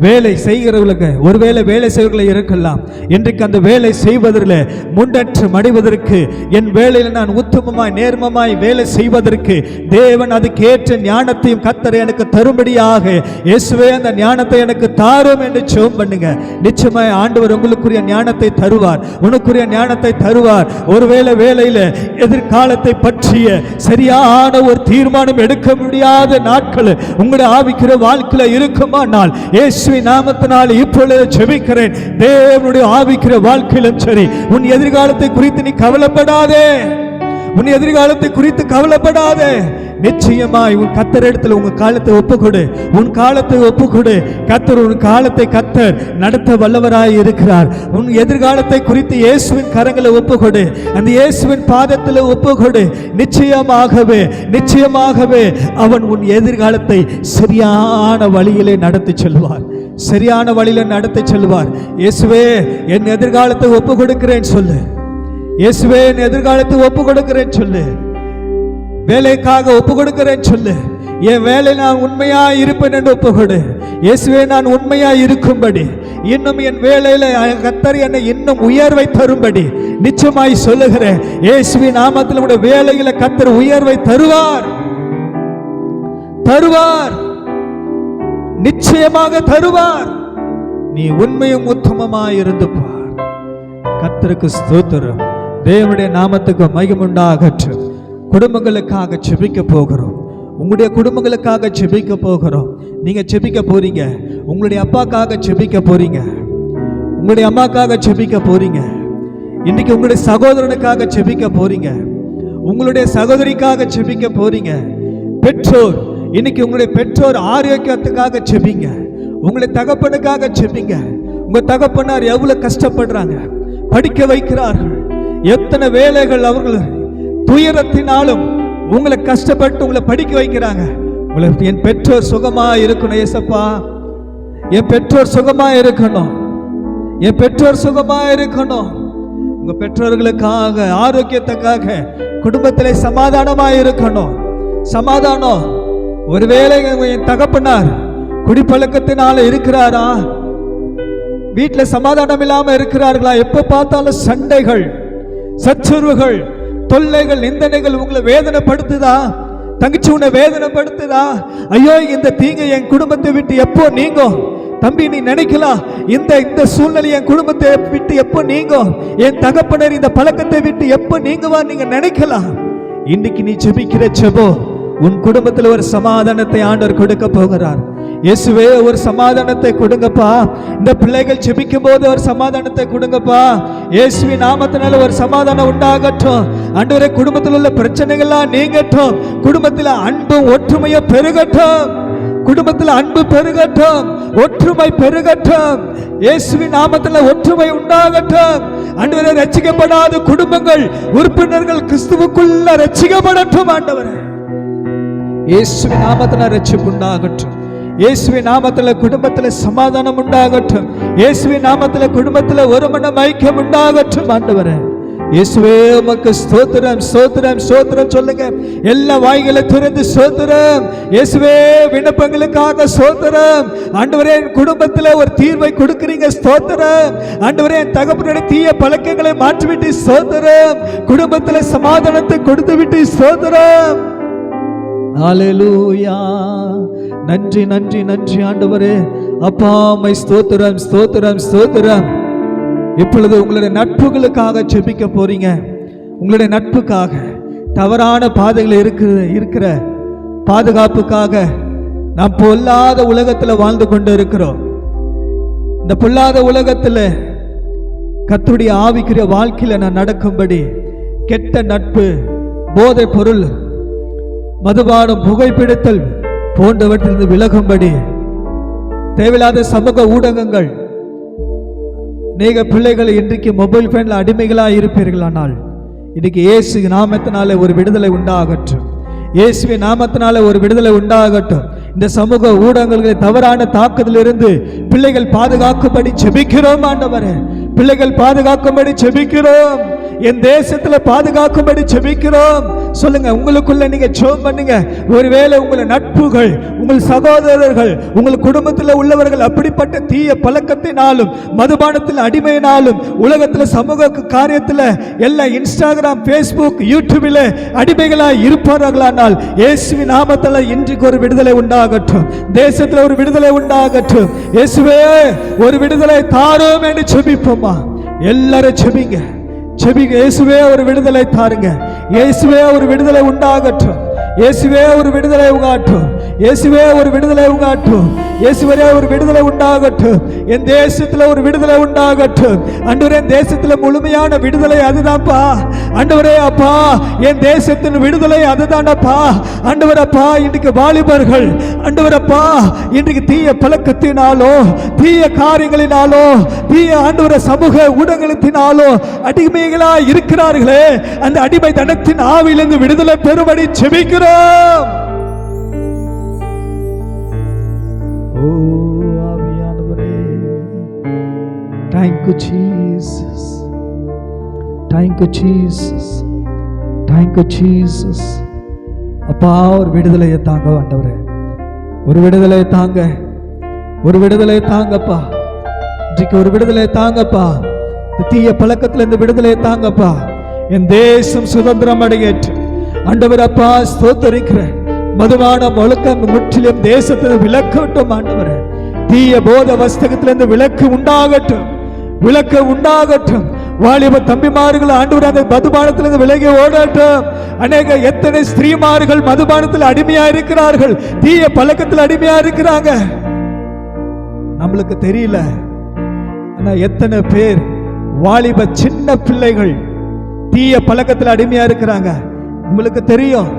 வேலை செய்கிறவர்களுக்கு ஒருவேளை வேலை செய்வர்களை இருக்கலாம். இன்றைக்கு அந்த வேலை செய்வதில் முன்னேற்ற அடைவதற்கு, என் வேலையில் நான் உத்தமமாய் நேர்மமாய் வேலை செய்வதற்கு தேவன் அதுக்கு ஏற்ற ஞானத்தையும் கர்த்தர் எனக்கு தரும்படியாக இயேசுவே அந்த ஞானத்தை எனக்கு தாரும் என்று ஜெபம் பண்ணுங்க. நிச்சயமாய் ஆண்டவர் உங்களுக்குரிய ஞானத்தை தருவார், உனக்குரிய ஞானத்தை தருவார். ஒருவேளை வேலையில எதிர்காலத்தை பற்றிய சரியான ஒரு தீர்மானம் எடுக்க முடியாத நாட்கள் உங்களுடைய ஆவிக்குரிய வாழ்க்கையில வாழ்க்கையில இருக்குமானால் இயேசுவின் நாமத்தினால் இப்பொழுது ஜெபிக்கிறேன். தேவனுடைய ஆவிக்கிற வாழ்க்கையிலும் சரி, உன் எதிர்காலத்தை குறித்து நீ கவலைப்படாதே. உன் எதிர்காலத்தை குறித்து கவலைப்படாதே. நிச்சயமாய் உன் கர்த்தரிடத்தில் உங்க காலத்தை ஒப்புக்கொடு. உன் காலத்தை ஒப்புக்கொடு. கர்த்தர் உன் காலத்தை கர்த்தர் நடத்த வல்லவராய் இருக்கிறார். உன் எதிர்காலத்தை குறித்து இயேசுவின் கரங்களை ஒப்புக்கொடு. அந்த இயேசுவின் பாதத்தில் ஒப்புக்கொடு. நிச்சயமாகவே நிச்சயமாகவே அவர் உன் எதிர்காலத்தை சரியான வழியிலே நடத்தி செல்வார். சரியான வழியில நடத்தி செல்வார். இயேசுவே, என் எதிர்காலத்தை ஒப்பு கொடுக்கிறேன் சொல்லு. இயேசுவே, என் எதிர்காலத்தை ஒப்பு கொடுக்கிறேன் சொல்லு. வேலைக்காக ஒப்பு கொடுக்கிறேன் சொல்லு. என் வேலை நான் உண்மையா இருப்பேன் என்று ஒப்புக்கொடு. இயேசுவே, நான் உண்மையா இருக்கும்படி, இன்னும் என் வேலையில கர்த்தர் என்னை இன்னும் உயர்வை தரும்படி நிச்சயமாய் சொல்லுகிறேன். இயேசுவின் நாமத்தில் உடைய வேலையில கர்த்தர் உயர்வை தருவார். தருவார், நிச்சயமாக தருவார். நீ உண்மையும் உத்தமமாய் இருந்து பார். கர்த்தருக்கு ஸ்தோத்திரம். தேவனுடைய நாமத்துக்கு மகிமை உண்டாகட்டும். குடும்பங்களுக்காக ஜெபிக்க போகிறோம். உங்களுடைய குடும்பங்களுக்காக ஜெபிக்க போகிறோம். நீங்க ஜெபிக்க போறீங்க. உங்களுடைய அப்பாக்காக ஜெபிக்க போறீங்க. உங்களுடைய அம்மாக்காக ஜெபிக்க போறீங்க. இன்னைக்கு உங்களுடைய சகோதரனுக்காக ஜெபிக்க போறீங்க. உங்களுடைய சகோதரிக்காக ஜெபிக்க போறீங்க. பெற்றோர், இன்னைக்கு உங்களுடைய பெற்றோர் ஆரோக்கியத்துக்காக ஜெபிங்க. உங்களுடைய தகப்பனுக்காக ஜெபிங்க. உங்க தகப்பனார் எவ்வளவு கஷ்டப்படுறாங்க, படிக்க வைக்கிறார்கள். எத்தனை வேலைகள் அவர்கள் துயரத்தினாலும் உங்களை கஷ்டப்பட்டு உங்களை படிக்க வைக்கிறாங்க. என் பெற்றோர் சுகமா இருக்கணும் ஏசப்பா, என் பெற்றோர் சுகமா இருக்கணும், என் பெற்றோர் சுகமா இருக்கணும். உங்க பெற்றோர்களுக்காக, ஆரோக்கியத்துக்காக, குடும்பத்திலே சமாதானமா இருக்கணும். சமாதானம். ஒருவேளை என் தகப்பனார் குடிப்பழக்கத்தினால இருக்கிறாரா, வீட்டுல சமாதானம் இல்லாம இருக்கிறார்களா, எப்ப பார்த்தாலும் சண்டைகள், சச்சரவுகள், தொல்லைகள், நிந்தனைகள் உங்களை வேதனைப்படுத்துதா? தங்கச்சி உன்னை வேதனைப்படுத்துதா? ஐயோ, இந்த தீங்கு என் குடும்பத்தை விட்டு எப்போ நீங்கும்? தம்பி, நீ நினைக்கலாம், இந்த சூழ்நிலை என் குடும்பத்தை விட்டு எப்போ நீங்கும்? என் தகப்பனர் இந்த பழக்கத்தை விட்டு எப்போ நீங்குவா? நீங்க நினைக்கலாம். இன்னைக்கு நீ ஜெபிக்கிற ஜெபோ உன் குடும்பத்தில் ஒரு சமாதானத்தை ஆண்டவர் கொடுக்க போகிறார். இயேசுவே, ஒரு சமாதானத்தை கொடுங்கப்பா. இந்த பிள்ளைகள் ஜெபிக்கும் போது ஒரு சமாதானத்தை கொடுங்கப்பா. இயேசுவின் நாமத்தினால ஒரு சமாதானம் உண்டாகட்டும். ஆண்டவரே, குடும்பத்தில் உள்ள பிரச்சனைகள்லாம் நீங்கட்டும். குடும்பத்தில் அன்பும் ஒற்றுமையும் பெருகட்டும். குடும்பத்தில் அன்பு பெருகட்டும், ஒற்றுமை பெருகட்டும். இயேசுவின் நாமத்தில் ஒற்றுமை உண்டாகட்டும். ஆண்டவரே, ரட்சிக்கப்படாத குடும்பங்கள், உறுப்பினர்கள் கிறிஸ்துவுக்குள்ள ரட்சிக்கப்படட்டும். ஆண்டவரே, இயேசுவின் நாமத்தில் ரட்சிப்பு உண்டாகட்டும். இயேசுவின் நாமத்தில் குடும்பத்தில் சமாதானம் உண்டாகட்டும். இயேசுவின் நாமத்தில் குடும்பத்தில் ஒரு மனம் ஐக்கியம் உண்டாகட்டும். ஆண்டவரே, இயேசுவே, உமக்கு ஸ்தோத்திரம், ஸ்தோத்திரம், ஸ்தோத்திரம் சொல்லுங்க. எல்லா வாய்களை திறந்து ஸ்தோத்திரம். இயேசுவே, விண்ணப்பங்களுக்காக ஸ்தோத்திரம். ஆண்டவரே, குடும்பத்தில் ஒரு தீர்வை கொடுக்கிறீங்க, ஸ்தோத்திரம். ஆண்டவரே, என் தகப்பனுடைய தீய பழக்கங்களை மாற்றிவிட்டு ஸ்தோத்திரம். குடும்பத்தில் சமாதானத்தை கொடுத்து விட்டு ஸ்தோத்திரம். ஹல்லேலூயா. நன்றி, நன்றி, நன்றி ஆண்டவரே. அப்பா, மை ஸ்தோத்திரம், ஸ்தோத்திரம், ஸ்தோத்திரம். இப்பொழுது உங்களுடைய நட்புகளுக்காக ஜெபிக்க போறீங்க. உங்களுடைய நட்புக்காக, தவறான பாதைகள் இருக்கிற பாதுகாப்புக்காக. நாம் பொல்லாத உலகத்தில் வாழ்ந்து கொண்டு இருக்கிறோம். இந்த பொல்லாத உலகத்தில் கர்த்தருடைய ஆவிக்குரிய வாழ்க்கையில நான் நடக்கும்படி கெட்ட நட்பு, போதை பொருள், மதுபானம், புகைப்பிடித்தல் போன்றவற்றிலிருந்து விலகும்படி தேவையில்லாத சமூக ஊடகங்கள், நீங்க பிள்ளைகள் இன்றைக்கு மொபைல் போன்ல அடிமைகளாக இருப்பீர்களானால் இன்னைக்கு இயேசு நாமத்தினால ஒரு விடுதலை உண்டாகட்டும். இயேசுவின் நாமத்தினால ஒரு விடுதலை உண்டாகட்டும். இந்த சமூக ஊடகங்களை தவறான தாக்குதலிருந்து பிள்ளைகள் பாதுகாக்கும்படி ஜெபிக்கிறோம். ஆண்டவரே, பிள்ளைகள் பாதுகாக்கும்படி ஜெபிக்கிறோம். என் தேசத்துல பாதுகாக்கும்படி ஜெபிக்கிறோம். சொல்லுங்க, உங்களுக்குள்ள நீங்க ஜெபம் பண்ணுங்க. ஒருவேளை உங்கள் நட்புகள், உங்கள் சகோதரர்கள், உங்கள் குடும்பத்தில் உள்ளவர்கள் அப்படிப்பட்ட தீய பழக்கத்தினாலும், மதுபானத்தில் அடிமையினாலும், உலகத்தில் சமூக காரியத்தில் எல்லாம் இன்ஸ்டாகிராம், ஃபேஸ்புக், யூடியூபில் அடிமைகளாக இருப்பார்களானால் இயேசுவின் நாமத்தில் இன்றைக்கு ஒரு விடுதலை உண்டாகட்டும். தேசத்தில் ஒரு விடுதலை உண்டாகட்டும். இயேசுவே, ஒரு விடுதலை தாரோம் என்று ஜெபிப்போமா? எல்லாரும் ஜெபிங்க, ஜெபிங்க. இயேசுவே, ஒரு விடுதலை தாருங்க. இயேசுவே, ஒரு விடுதலை உண்டாகட்டும். இயேசுவே, ஒரு விடுதலை உண்டாகட்டும். இயேசுவே ஒரு விடுதலை உண்டாகட்டும். இயேசுவே ஒரு விடுதலை உண்டாகட்டும். என் தேசத்துல ஒரு விடுதலை உண்டாகட்டும். ஆண்டவரே என் தேசத்துல முழுமையான விடுதலை அதுதான்ப்பா. ஆண்டவரே அப்பா என் தேசத்தின் விடுதலை அதுதான்ப்பா. ஆண்டவரப்பா இன்றைக்கு வாலிபர்கள் ஆண்டவரப்பா இன்றைக்கு தீய பழக்கத்தினாலோ தீய காரியங்களினாலோ தீய ஆண்டவர சமூக ஊடகத்தினாலோ அடிமைகளா இருக்கிறார்களே, அந்த அடிமை தனத்தின் ஆவியிலிருந்து விடுதலை பெறும்படி செபிக்கிறோம். ஓ ஆவியானவரே, thank you Jesus, thank you Jesus, thank you Jesus. அப்பா ஒரு விடுதலையை தாங்க ஆண்டவரே, ஒரு விடுதலையை தாங்க, ஒரு விடுதலை தாங்கப்பா. இன்றைக்கு ஒரு விடுதலை தாங்கப்பா. தீய பழக்கத்துல இருந்து விடுதலை தாங்கப்பா. என் தேசம் சுதந்திரம் அடையற்று ஆண்டவர் அப்பா ஸ்தோத்தரிக்கிறேன். மதுவான ஒழுக்கம் முற்றிலும் தேசத்தில் விலக்கட்டும் ஆண்டவரே. தீய போத வஸ்தகத்திலிருந்து விலக்கு உண்டாகட்டும், விலக்கு உண்டாகட்டும். வாலிப தம்பிமார்கள் ஆண்டவர் அந்த மதுபானத்திலிருந்து விலகி ஓடட்டும். அநேக எத்தனை ஸ்திரீமார்கள் மதுபானத்தில் அடிமையா இருக்கிறார்கள், தீய பழக்கத்தில் அடிமையா இருக்கிறாங்க. நம்மளுக்கு தெரியல, ஆனா எத்தனை பேர் வாலிப சின்ன பிள்ளைகள் தீய பழக்கத்தில் அடிமையா இருக்கிறாங்க. உங்களுக்கு தெரியும்,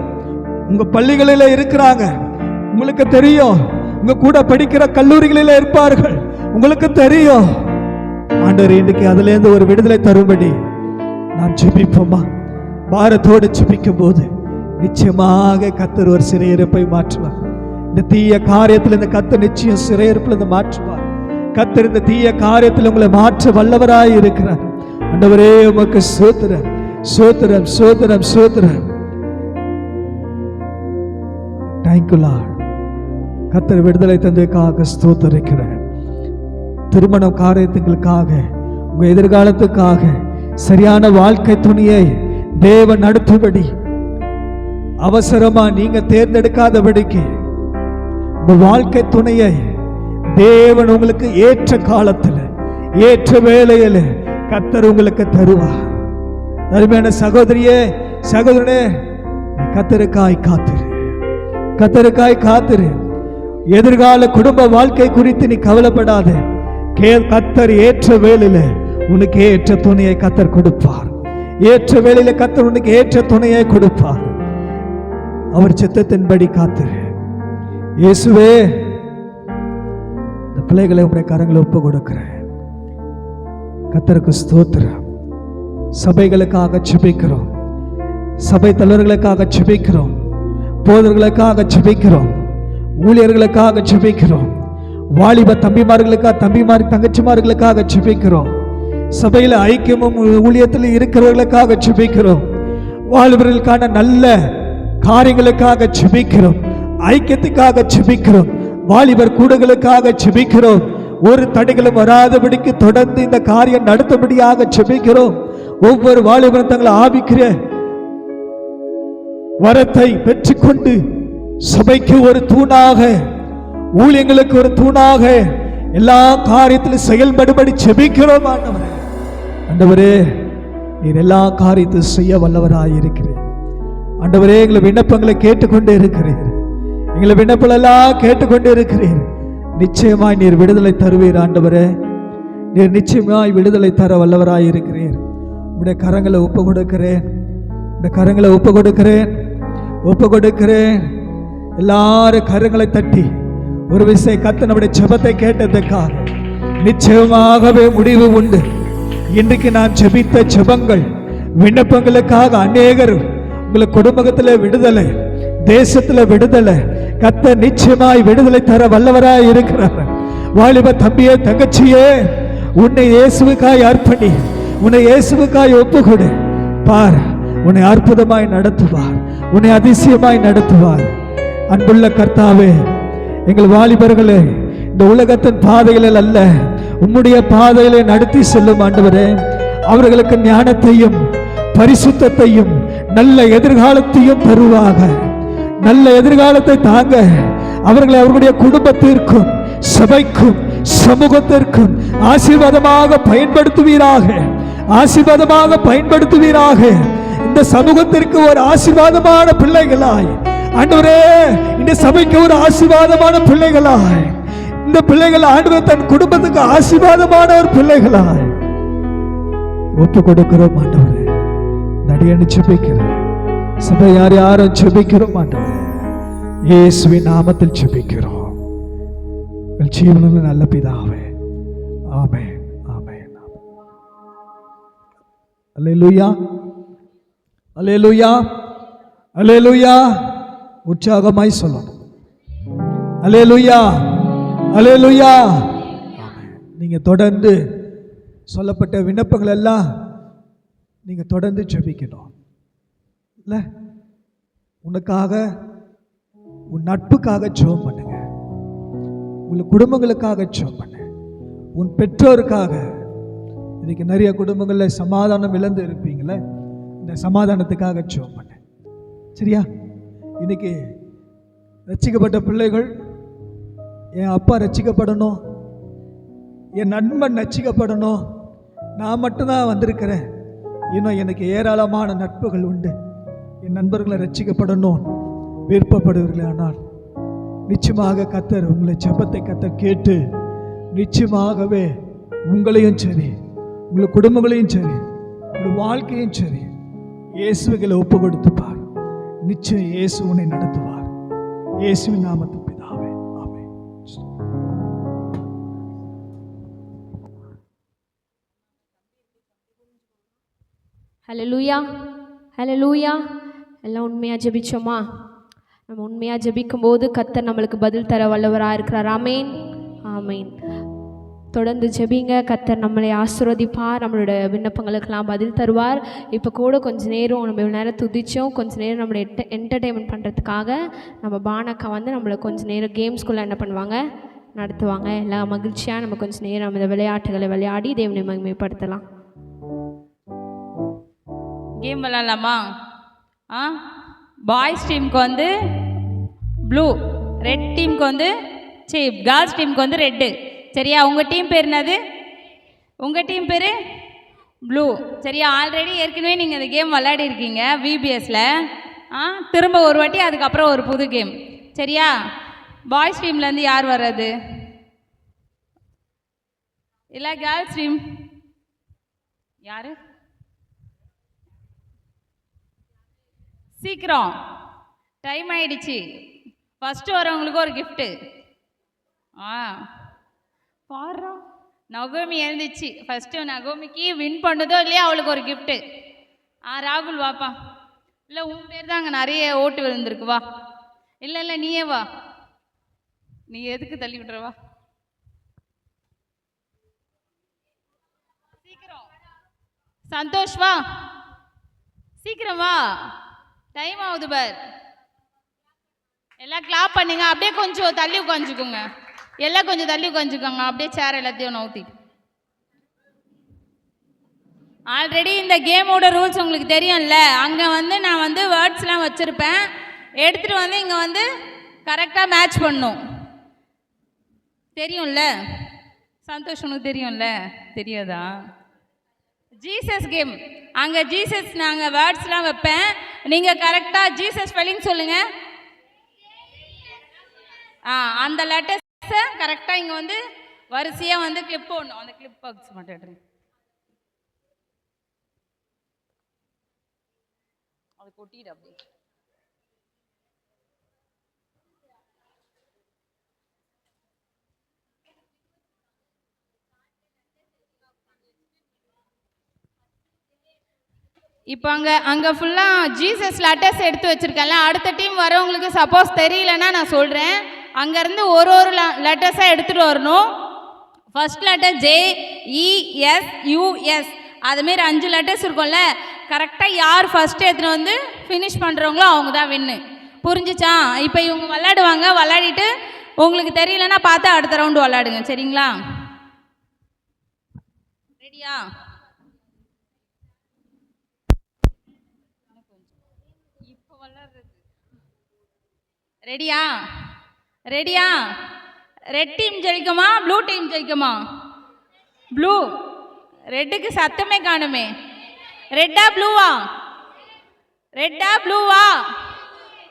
உங்க பள்ளிகளில் இருக்கிறாங்க, உங்களுக்கு தெரியும், உங்க கூட படிக்கிற கல்லூரிகளில் இருப்பார்கள், உங்களுக்கு தெரியும். ஆண்டவர் இன்றைக்கு அதுல இருந்து ஒரு விடுதலை தரும்படி நாம் ஜெபிப்போமா? பாரத்தோடு ஜெபிக்கும் போது நிச்சயமாக கர்த்தர் ஒரு சிறையிருப்பை மாற்றுவார். இந்த தீய காரியத்தில் இந்த கர்த்தர் நிச்சயம் சிறையிருப்பில் இருந்து மாற்றுவார். கர்த்தர் இந்த தீய காரியத்தில் உங்களை மாற்ற வல்லவராய் இருக்கிறார். ஆண்டவரே உமக்கு ஸ்தோத்திரம், ஸ்தோத்திரம், ஸ்தோத்திரம், ஸ்தோத்திரம். Thank you Lord. கர்த்தர் விடுதலை தந்ததுக்காக ஸ்தோத்திரிக்கிறேன். திருமண காரியத்துகளுக்காக, உங்க எதிர்காலத்துக்காக சரியான வாழ்க்கை துணையை தேவன் நடத்தும்படி, அவசரமா நீங்க தேர்ந்தெடுக்காதபடிக்கு உங்க வாழ்க்கை துணையை தேவன் உங்களுக்கு ஏற்ற காலத்தில் ஏற்ற வேளையில் கர்த்தர் உங்களுக்கு தருவார். அருமையான சகோதரியே, சகோதரனே, நீ கர்த்தருக்காய் காத்திரு, கர்த்தருக்காய் காத்திரு. எதிர்கால குடும்ப வாழ்க்கை குறித்து நீ கவலைப்படாத. கர்த்தர் ஏற்ற வேளையில உனக்கு ஏற்ற துணையை கர்த்தர் கொடுப்பார். ஏற்ற வேளையில கர்த்தர் உனக்கு ஏற்ற துணையை கொடுப்பார். அவர் சித்தத்தின்படி காத்திரு. இயேசுவே, இந்த பிள்ளைகளை உடைய கரங்களை ஒப்பு கொடுக்கிறேன். கர்த்தருக்கு ஸ்தோத்திரம். சபைகளுக்காக ஜெபிக்கிறோம், சபை தலைவர்களுக்காக ஜெபிக்கிறோம், போதர்களுக்காக ஜெபிக்கிறோம், ஊழியர்களுக்காக ஜெபிக்கிறோம், வாலிப தம்பிமார்களுக்காக, தங்கச்சிமார்களுக்காக ஜெபிக்கிறோம், சபையில் ஐக்கியமும் ஊழியத்தில் இருக்கிறவர்களுக்காக ஜெபிக்கிறோம், வாலிபர்களுக்கான நல்ல காரியங்களுக்காக ஜெபிக்கிறோம், ஐக்கியத்துக்காக ஜெபிக்கிறோம், வாலிபர் கூடுகளுக்காக ஜெபிக்கிறோம். ஒரு தடைகளும் வராதபடிக்கு தொடர்ந்து இந்த காரியம் நடத்தும்படியாக ஜெபிக்கிறோம். ஒவ்வொரு வாலிபரும் தங்களை ஆவிக்கிற வரத்தை பெற்றுக்கொண்டு சபைக்கு ஒரு தூணாக, ஊழியங்களுக்கு ஒரு தூணாக எல்லா காரியத்திலும் செயல்படும்படி ஜெபிக்கிறோம். ஆண்டவரே, ஆண்டவரே, நீர் எல்லா காரியத்தையும் செய்ய வல்லவராய் இருக்கிறீர். ஆண்டவரே, எங்களை விண்ணப்பங்களை கேட்டுக்கொண்டே இருக்கிறீர், எங்களை விண்ணப்பங்கள் எல்லாம் கேட்டுக்கொண்டே இருக்கிறீர். நிச்சயமாய் நீர் விடுதலை தருவீர். ஆண்டவரே, நீர் நிச்சயமாய் விடுதலை தர வல்லவராய் இருக்கிறீர். உடைய கரங்களை ஒப்பு கொடுக்கிறேன், இந்த கரங்களை ஒப்பு கொடுக்கிறேன், ஒப்பு கொடுக்கிறேன். எல்லாரும் கரங்களை தட்டி ஒரு விசை கர்த்தர் நம்முடைய ஜெபத்தை கேட்டதுக்காக நிச்சயமாகவே முடிவு உண்டு. இன்றைக்கு நான் ஜெபித்த ஜெபங்கள், விண்ணப்பங்களுக்காக அநேகர் உங்களுக்கு குடும்பத்தில் விடுதலை, தேசத்தில் விடுதலை, கர்த்தர் நிச்சயமாய் விடுதலை தர வல்லவராய் இருக்கிறார். வாலிப தம்பியே, தங்கச்சியே, உன்னை இயேசுவுக்காய் அர்ப்பணி, உன்னை இயேசுவுக்காய் ஒப்புக்கொடு. பார், உன்னை அற்புதமாய் நடத்துவார், உன்னை அதிசயமாய் நடத்துவார். அன்புள்ள கர்த்தாவே, எங்கள் வாலிபர்களே இந்த உலகத்தின் பாதைகளில் அல்ல, உம்முடைய பாதையிலே நடத்தி செல்லும் ஆண்டவரே. அவர்களுக்கு ஞானத்தையும் பரிசுத்தத்தையும் நல்ல எதிர்காலத்தையும் தருவாக. நல்ல எதிர்காலத்தை தாங்க. அவர்களை அவர்களுடைய குடும்பத்திற்கும் சபைக்கும் சமூகத்திற்கும் ஆசீர்வாதமாக பயன்படுத்துவீராக, ஆசீர்வாதமாக பயன்படுத்துவீராக. இந்த சமூகத்திற்கு ஒரு ஆசீர்வாதமான பிள்ளைகளாய், ஆண்டவரே இந்த சபைக்கு ஒரு ஆசீர்வாதமான பிள்ளைகளாய், இந்த பிள்ளைகள் ஆண்டவர் தன் குடும்பத்துக்கு ஆசீர்வாதமான ஒரு பிள்ளைகளாய் ஒப்பு கொடுக்கிறோம் ஆண்டவரே. நடிகன்னு ஜெபிக்கிறேன். சபை யாரும் ஜெபிக்கிறோம் ஆண்டவரே. இயேசுவின் நாமத்தில் ஜெபிக்கிறோம் ஜீவனுள்ள நல்ல பிதாவே. ஆமென், ஆமென். அல்லேலூயா, அல்லேலூயா, அல்லேலூயா. உற்சாகமாய் சொல்லணும். அல்லேலூயா, அல்லேலூயா. நீங்க தொடர்ந்து சொல்லப்பட்ட விண்ணப்பங்கள் எல்லாம் நீங்க தொடர்ந்து ஜெபிக்கணும். இல்ல, உனக்காக, உன் நட்புக்காக ஜெபம் பண்ணுங்க, உங்கள் குடும்பங்களுக்காக ஜெபம் பண்ணு, உன் பெற்றோருக்காக. இன்னைக்கு நிறைய குடும்பங்களில் சமாதானம் இழந்து இருப்பீங்களே, இந்த சமாதானத்துக்காக ஜெபம் பண்ணு. சரியா? இன்னைக்கு ரட்சிக்கப்பட்ட பிள்ளைகள், என் அப்பா ரட்சிக்கப்படணும், என் நண்பன் ரட்சிக்கப்படணும், நான் மட்டும்தான் வந்திருக்கிறேன், இன்னும் எனக்கு ஏராளமான நட்புகள் உண்டு, என் நண்பர்களை ரட்சிக்கப்படணும் விருப்பப்படுவீர்களே, ஆனால் நிச்சயமாக கர்த்தர் உங்களை ஜெபத்தை கர்த்தர் கேட்டு நிச்சயமாகவே உங்களையும் சரி, உங்கள் குடும்பங்களையும் சரி, உங்கள் வாழ்க்கையும் சரி இயேசுகளை ஒப்பு கொடுத்துப்பார். நிச்சயம் இயேசு உன்னை நடத்துவார். இயேசுவின் நாமத்தில் பிதாவே, ஆமென். ஹல்லேலூயா, ஹல்லேலூயா. எல்லாம் உண்மையாக ஜெபிச்சோமா? நம்ம உண்மையாக ஜெபிக்கும் போது கர்த்தர் நம்மளுக்கு பதில் தர வல்லவராக இருக்கிறார். ஆமேன், ஆமேன். தொடர்ந்து ஜெபிங்க. கர்த்தர் நம்மளை ஆசீர்வதிப்பார், நம்மளோட விண்ணப்பங்களுக்கெல்லாம் பதில் தருவார். இப்போ கூட கொஞ்சம் நேரம் நம்ம இவ்வளோ நேரம் துதிச்சோம், கொஞ்சம் நேரம் நம்மளை என்டர்டெயின்மெண்ட் பண்ணுறதுக்காக நம்ம பானக்கா வந்து நம்மளை கொஞ்சம் நேரம் கேம்ஸ்குள்ளே என்ன பண்ணுவாங்க, நடத்துவாங்க. எல்லாம் மகிழ்ச்சியாக நம்ம கொஞ்சம் நேரம் நம்ம இந்த விளையாட்டுகளை விளையாடி தேவனை மகிமைப்படுத்தலாம். கேம் விளாட்லாமா? பாய்ஸ் டீமுக்கு வந்து ப்ளூ, ரெட் டீமுக்கு வந்து கேர்ள்ஸ் டீமுக்கு வந்து ரெட்டு. சரியா? உங்கள் டீம் பேர் என்னது? உங்கள் டீம் பேர் ப்ளூ. சரியா? ஆல்ரெடி ஏற்கனவே நீங்கள் இந்த கேம் விளையாடி இருக்கீங்க விபிஎஸ்சில். திரும்ப ஒரு வாட்டி, அதுக்கப்புறம் ஒரு புது கேம். சரியா? பாய்ஸ் டீம்லேருந்து யார் வர்றது? இல்லை கேர்ள்ஸ் டீம் யார்? சீக்கிரம், டைம் ஆயிடுச்சு. ஃபஸ்ட்டு வரவங்களுக்கு ஒரு கிஃப்ட்டு. பாரு, நகோமி எழுந்துச்சு. ஃபஸ்ட்டு நகோமிக்கு வின் பண்ணதோ இல்லையா, அவளுக்கு ஒரு கிஃப்ட்டு. ராகுல் வாப்பா. இல்லை, உன் பேர் தான் அங்கே நிறைய ஓட்டு விழுந்திருக்கு, வா. இல்லை இல்லை, நீயே வா. நீ எதுக்கு தள்ளி விட்டுறவா? சீக்கிரம் சந்தோஷ் வா, சீக்கிரம் வா, டைம் ஆகுது பார். எல்லாம் கிளாப் பண்ணுங்க. அப்படியே கொஞ்சம் தள்ளி உட்காந்துக்கோங்க, எல்லாம் கொஞ்சம் தள்ளி உட்காந்துக்கோங்க. அப்படியே சேர் எல்லாத்தையும் நவுத்தி. ஆல்ரெடி இந்த கேமோட ரூல்ஸ் உங்களுக்கு தெரியும்ல. அங்கே வந்து நான் வந்து வேர்ட்ஸ்லாம் வச்சுருப்பேன், எடுத்துகிட்டு வந்து இங்கே வந்து கரெக்டாக மேட்ச் பண்ணும். தெரியும்ல சந்தோஷ்? உனக்கு தெரியும்ல? தெரியாதா? Jesus game. அங்கே ஜீசஸ் நாங்கள் வேர்ட்ஸ்லாம் வைப்பேன், நீங்கள் கரெக்டாக ஜீசஸ் ஸ்பெல்லிங் சொல்லுங்கள். அந்த லெட்டர்ஸை கரெக்டாக இங்கே வந்து வரிசையாக வந்து கிளிப் போடணும். அந்த கிளிப் பாக்ஸ் மாட்டேன், அது கொட்டிடு. அப்படி இப்போ அங்கே ஃபுல்லாக ஜீசஸ் லெட்டர்ஸ் எடுத்து வச்சுருக்கேன்ல. அடுத்த டீம் வரவங்களுக்கு சப்போஸ் தெரியலன்னா நான் சொல்கிறேன். அங்கேருந்து ஒரு ஒரு லெட்டர்ஸாக எடுத்துகிட்டு வரணும். ஃபர்ஸ்ட் லெட்டர் JESUS, அதுமாரி 5 லெட்டர்ஸ் இருக்கும்ல. கரெக்டாக யார் ஃபஸ்ட்டு எடுத்துகிட்டு வந்து ஃபினிஷ் பண்ணுறவங்களோ அவங்க தான் வின்னு. புரிஞ்சிச்சா? இப்போ இவங்க விளையாடுவாங்க, விளையாடிட்டு உங்களுக்கு தெரியலன்னா பார்த்து அடுத்த ரவுண்டு விளையாடுங்க. சரிங்களா? ரெடியா? ரெடியா? ரெடியா? ரெட் டீம் ஜெயிக்குமா, ப்ளூ டீம் ஜெயிக்குமா? ப்ளூ. ரெட்டுக்கு சத்தமே காணுமே. ரெட்டா ப்ளூவா? ரெட்டா ப்ளூவா?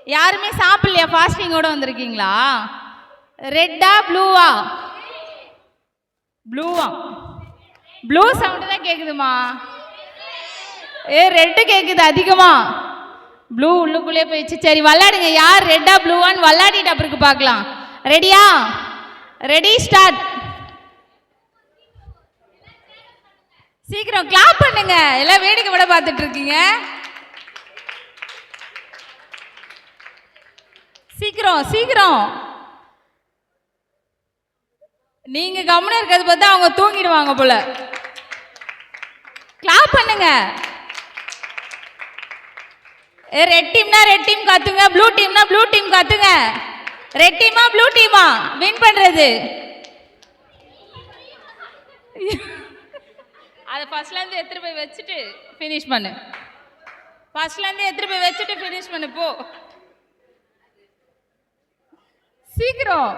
யாருமே சாப்பிடலையா? ஃபாஸ்டிங்கோட வந்திருக்கீங்களா? ரெட்டா ப்ளூவா? ப்ளூவா? ப்ளூ சவுண்டு தான் கேட்குதுமா. ரெட்டு கேட்குது அதிகமா. ப்ளூ உள்ளுக்குள்ளே போயிடுச்சு. சரி விளையாடுங்க. யார் ரெட்டா ப்ளூவான்னு விளையாடிட்டு அப்புறம் பார்க்கலாம். ரெடியா? Ready start. சீக்கிரம் கிளாப் பண்ணுங்க. எல்லாம் வேடிக்கை விட பார்த்துட்டு இருக்கீங்க. சீக்கிரம் சீக்கிரம். நீங்க கவனம் இருக்கிறது பார்த்தா அவங்க தூங்கிடுவாங்க போல. கிளாப் பண்ணுங்க. ரெட் டீம்னா ரெட் டீம் கத்துங்க, ப்ளூ டீம்னா ப்ளூ டீம் கத்துங்க. ரெட் டீமா ப்ளூ டீமா வின் பண்றது? அதை ஃபர்ஸ்ட்ல இருந்து எடுத்துட்டு போய் வச்சுட்டு ஃபினிஷ் பண்ணு. ஃபர்ஸ்ட்ல இருந்து எடுத்துட்டு போய் வச்சுட்டு ஃபினிஷ் பண்ணு போ. சீக்கிரம்.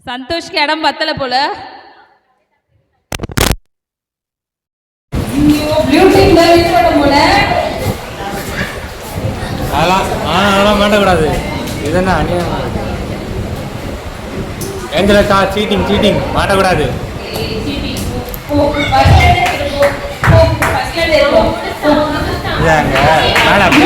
சந்தோஷ்க்கு இடம் பத்தல போல. அதெல்லாம் மாட்டக்கூடாது. இதென்ன அநியாயமா இருக்கு. ஏஞ்சலக்கா சீட்டிங் சீட்டிங் மாட்டக்கூடாது. இதாங்க மேடம்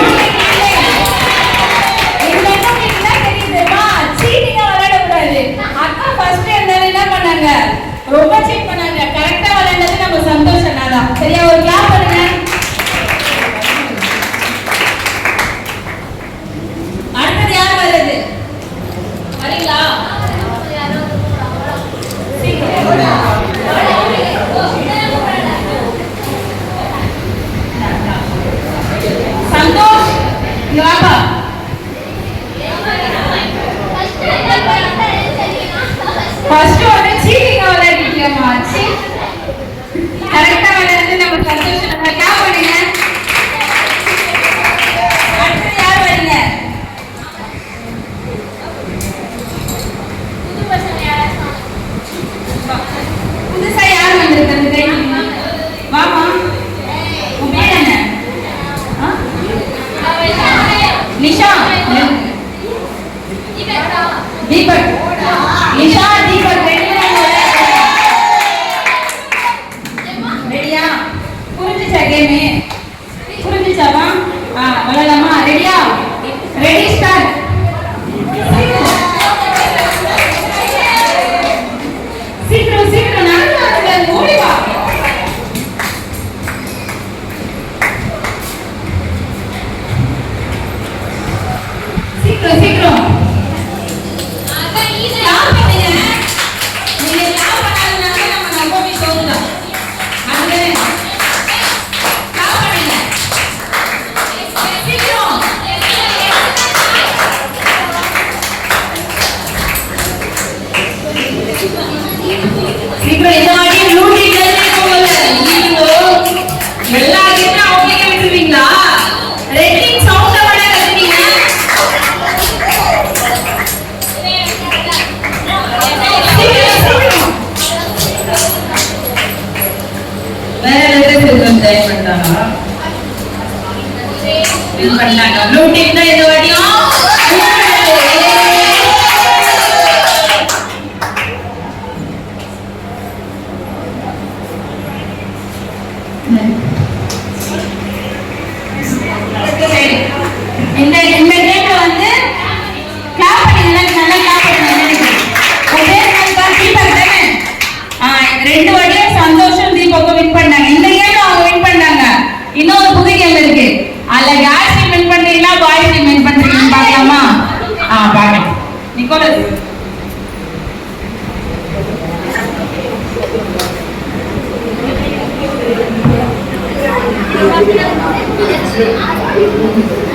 ரொம்ப செக் பண்ணாங்க. கரெக்டா விளையாண்டது நம்ம சந்தோஷம் தான். சரியா? ஒரு கிளாப் பண்ணுங்க. அடுத்தது யார் வருது? வரீங்களா? சந்தோஷ் இங்க வாப்பா. ஃபர்ஸ்ட் வந்து சீட்டிங் விளையாடிட்டியம்மா. கரெக்டா விளையாடுறது நம்ம சந்தோஷம். நம்ம கிளாப் பண்ணுங்க. அடுத்து யார் வரீங்க? புதுசா யார் வந்திருக்காங்க? வாமா. உன் பேர் என்ன? நிஷா. தீபக். நிஷா தீபக் ரெடியா? புரிஞ்சுச்சா கேமு? புரிஞ்சுச்சாவா? விளையாடலாமா? ரெடியா? Ready start. சீக்கிரம் சீக்கிரம் நடந்து ஓடி வா. சீக்கிரம் சீக்கிரம். ரெண்டு வாட்டியும் சந்தோஷம் தீபக்கும் வின் பண்ணாங்க. இந்த கேம் அவங்க வின் பண்ணாங்க. இன்னொரு புது கேம் இருக்கு. அதுல கேர்ள்ஸ் டீம் வின் பண்றீங்களா பாய்ஸ் டீம் வின் பண்றீங்கன்னு பார்க்கலாமா? பார்க்கலாம். Nicholas Thank you.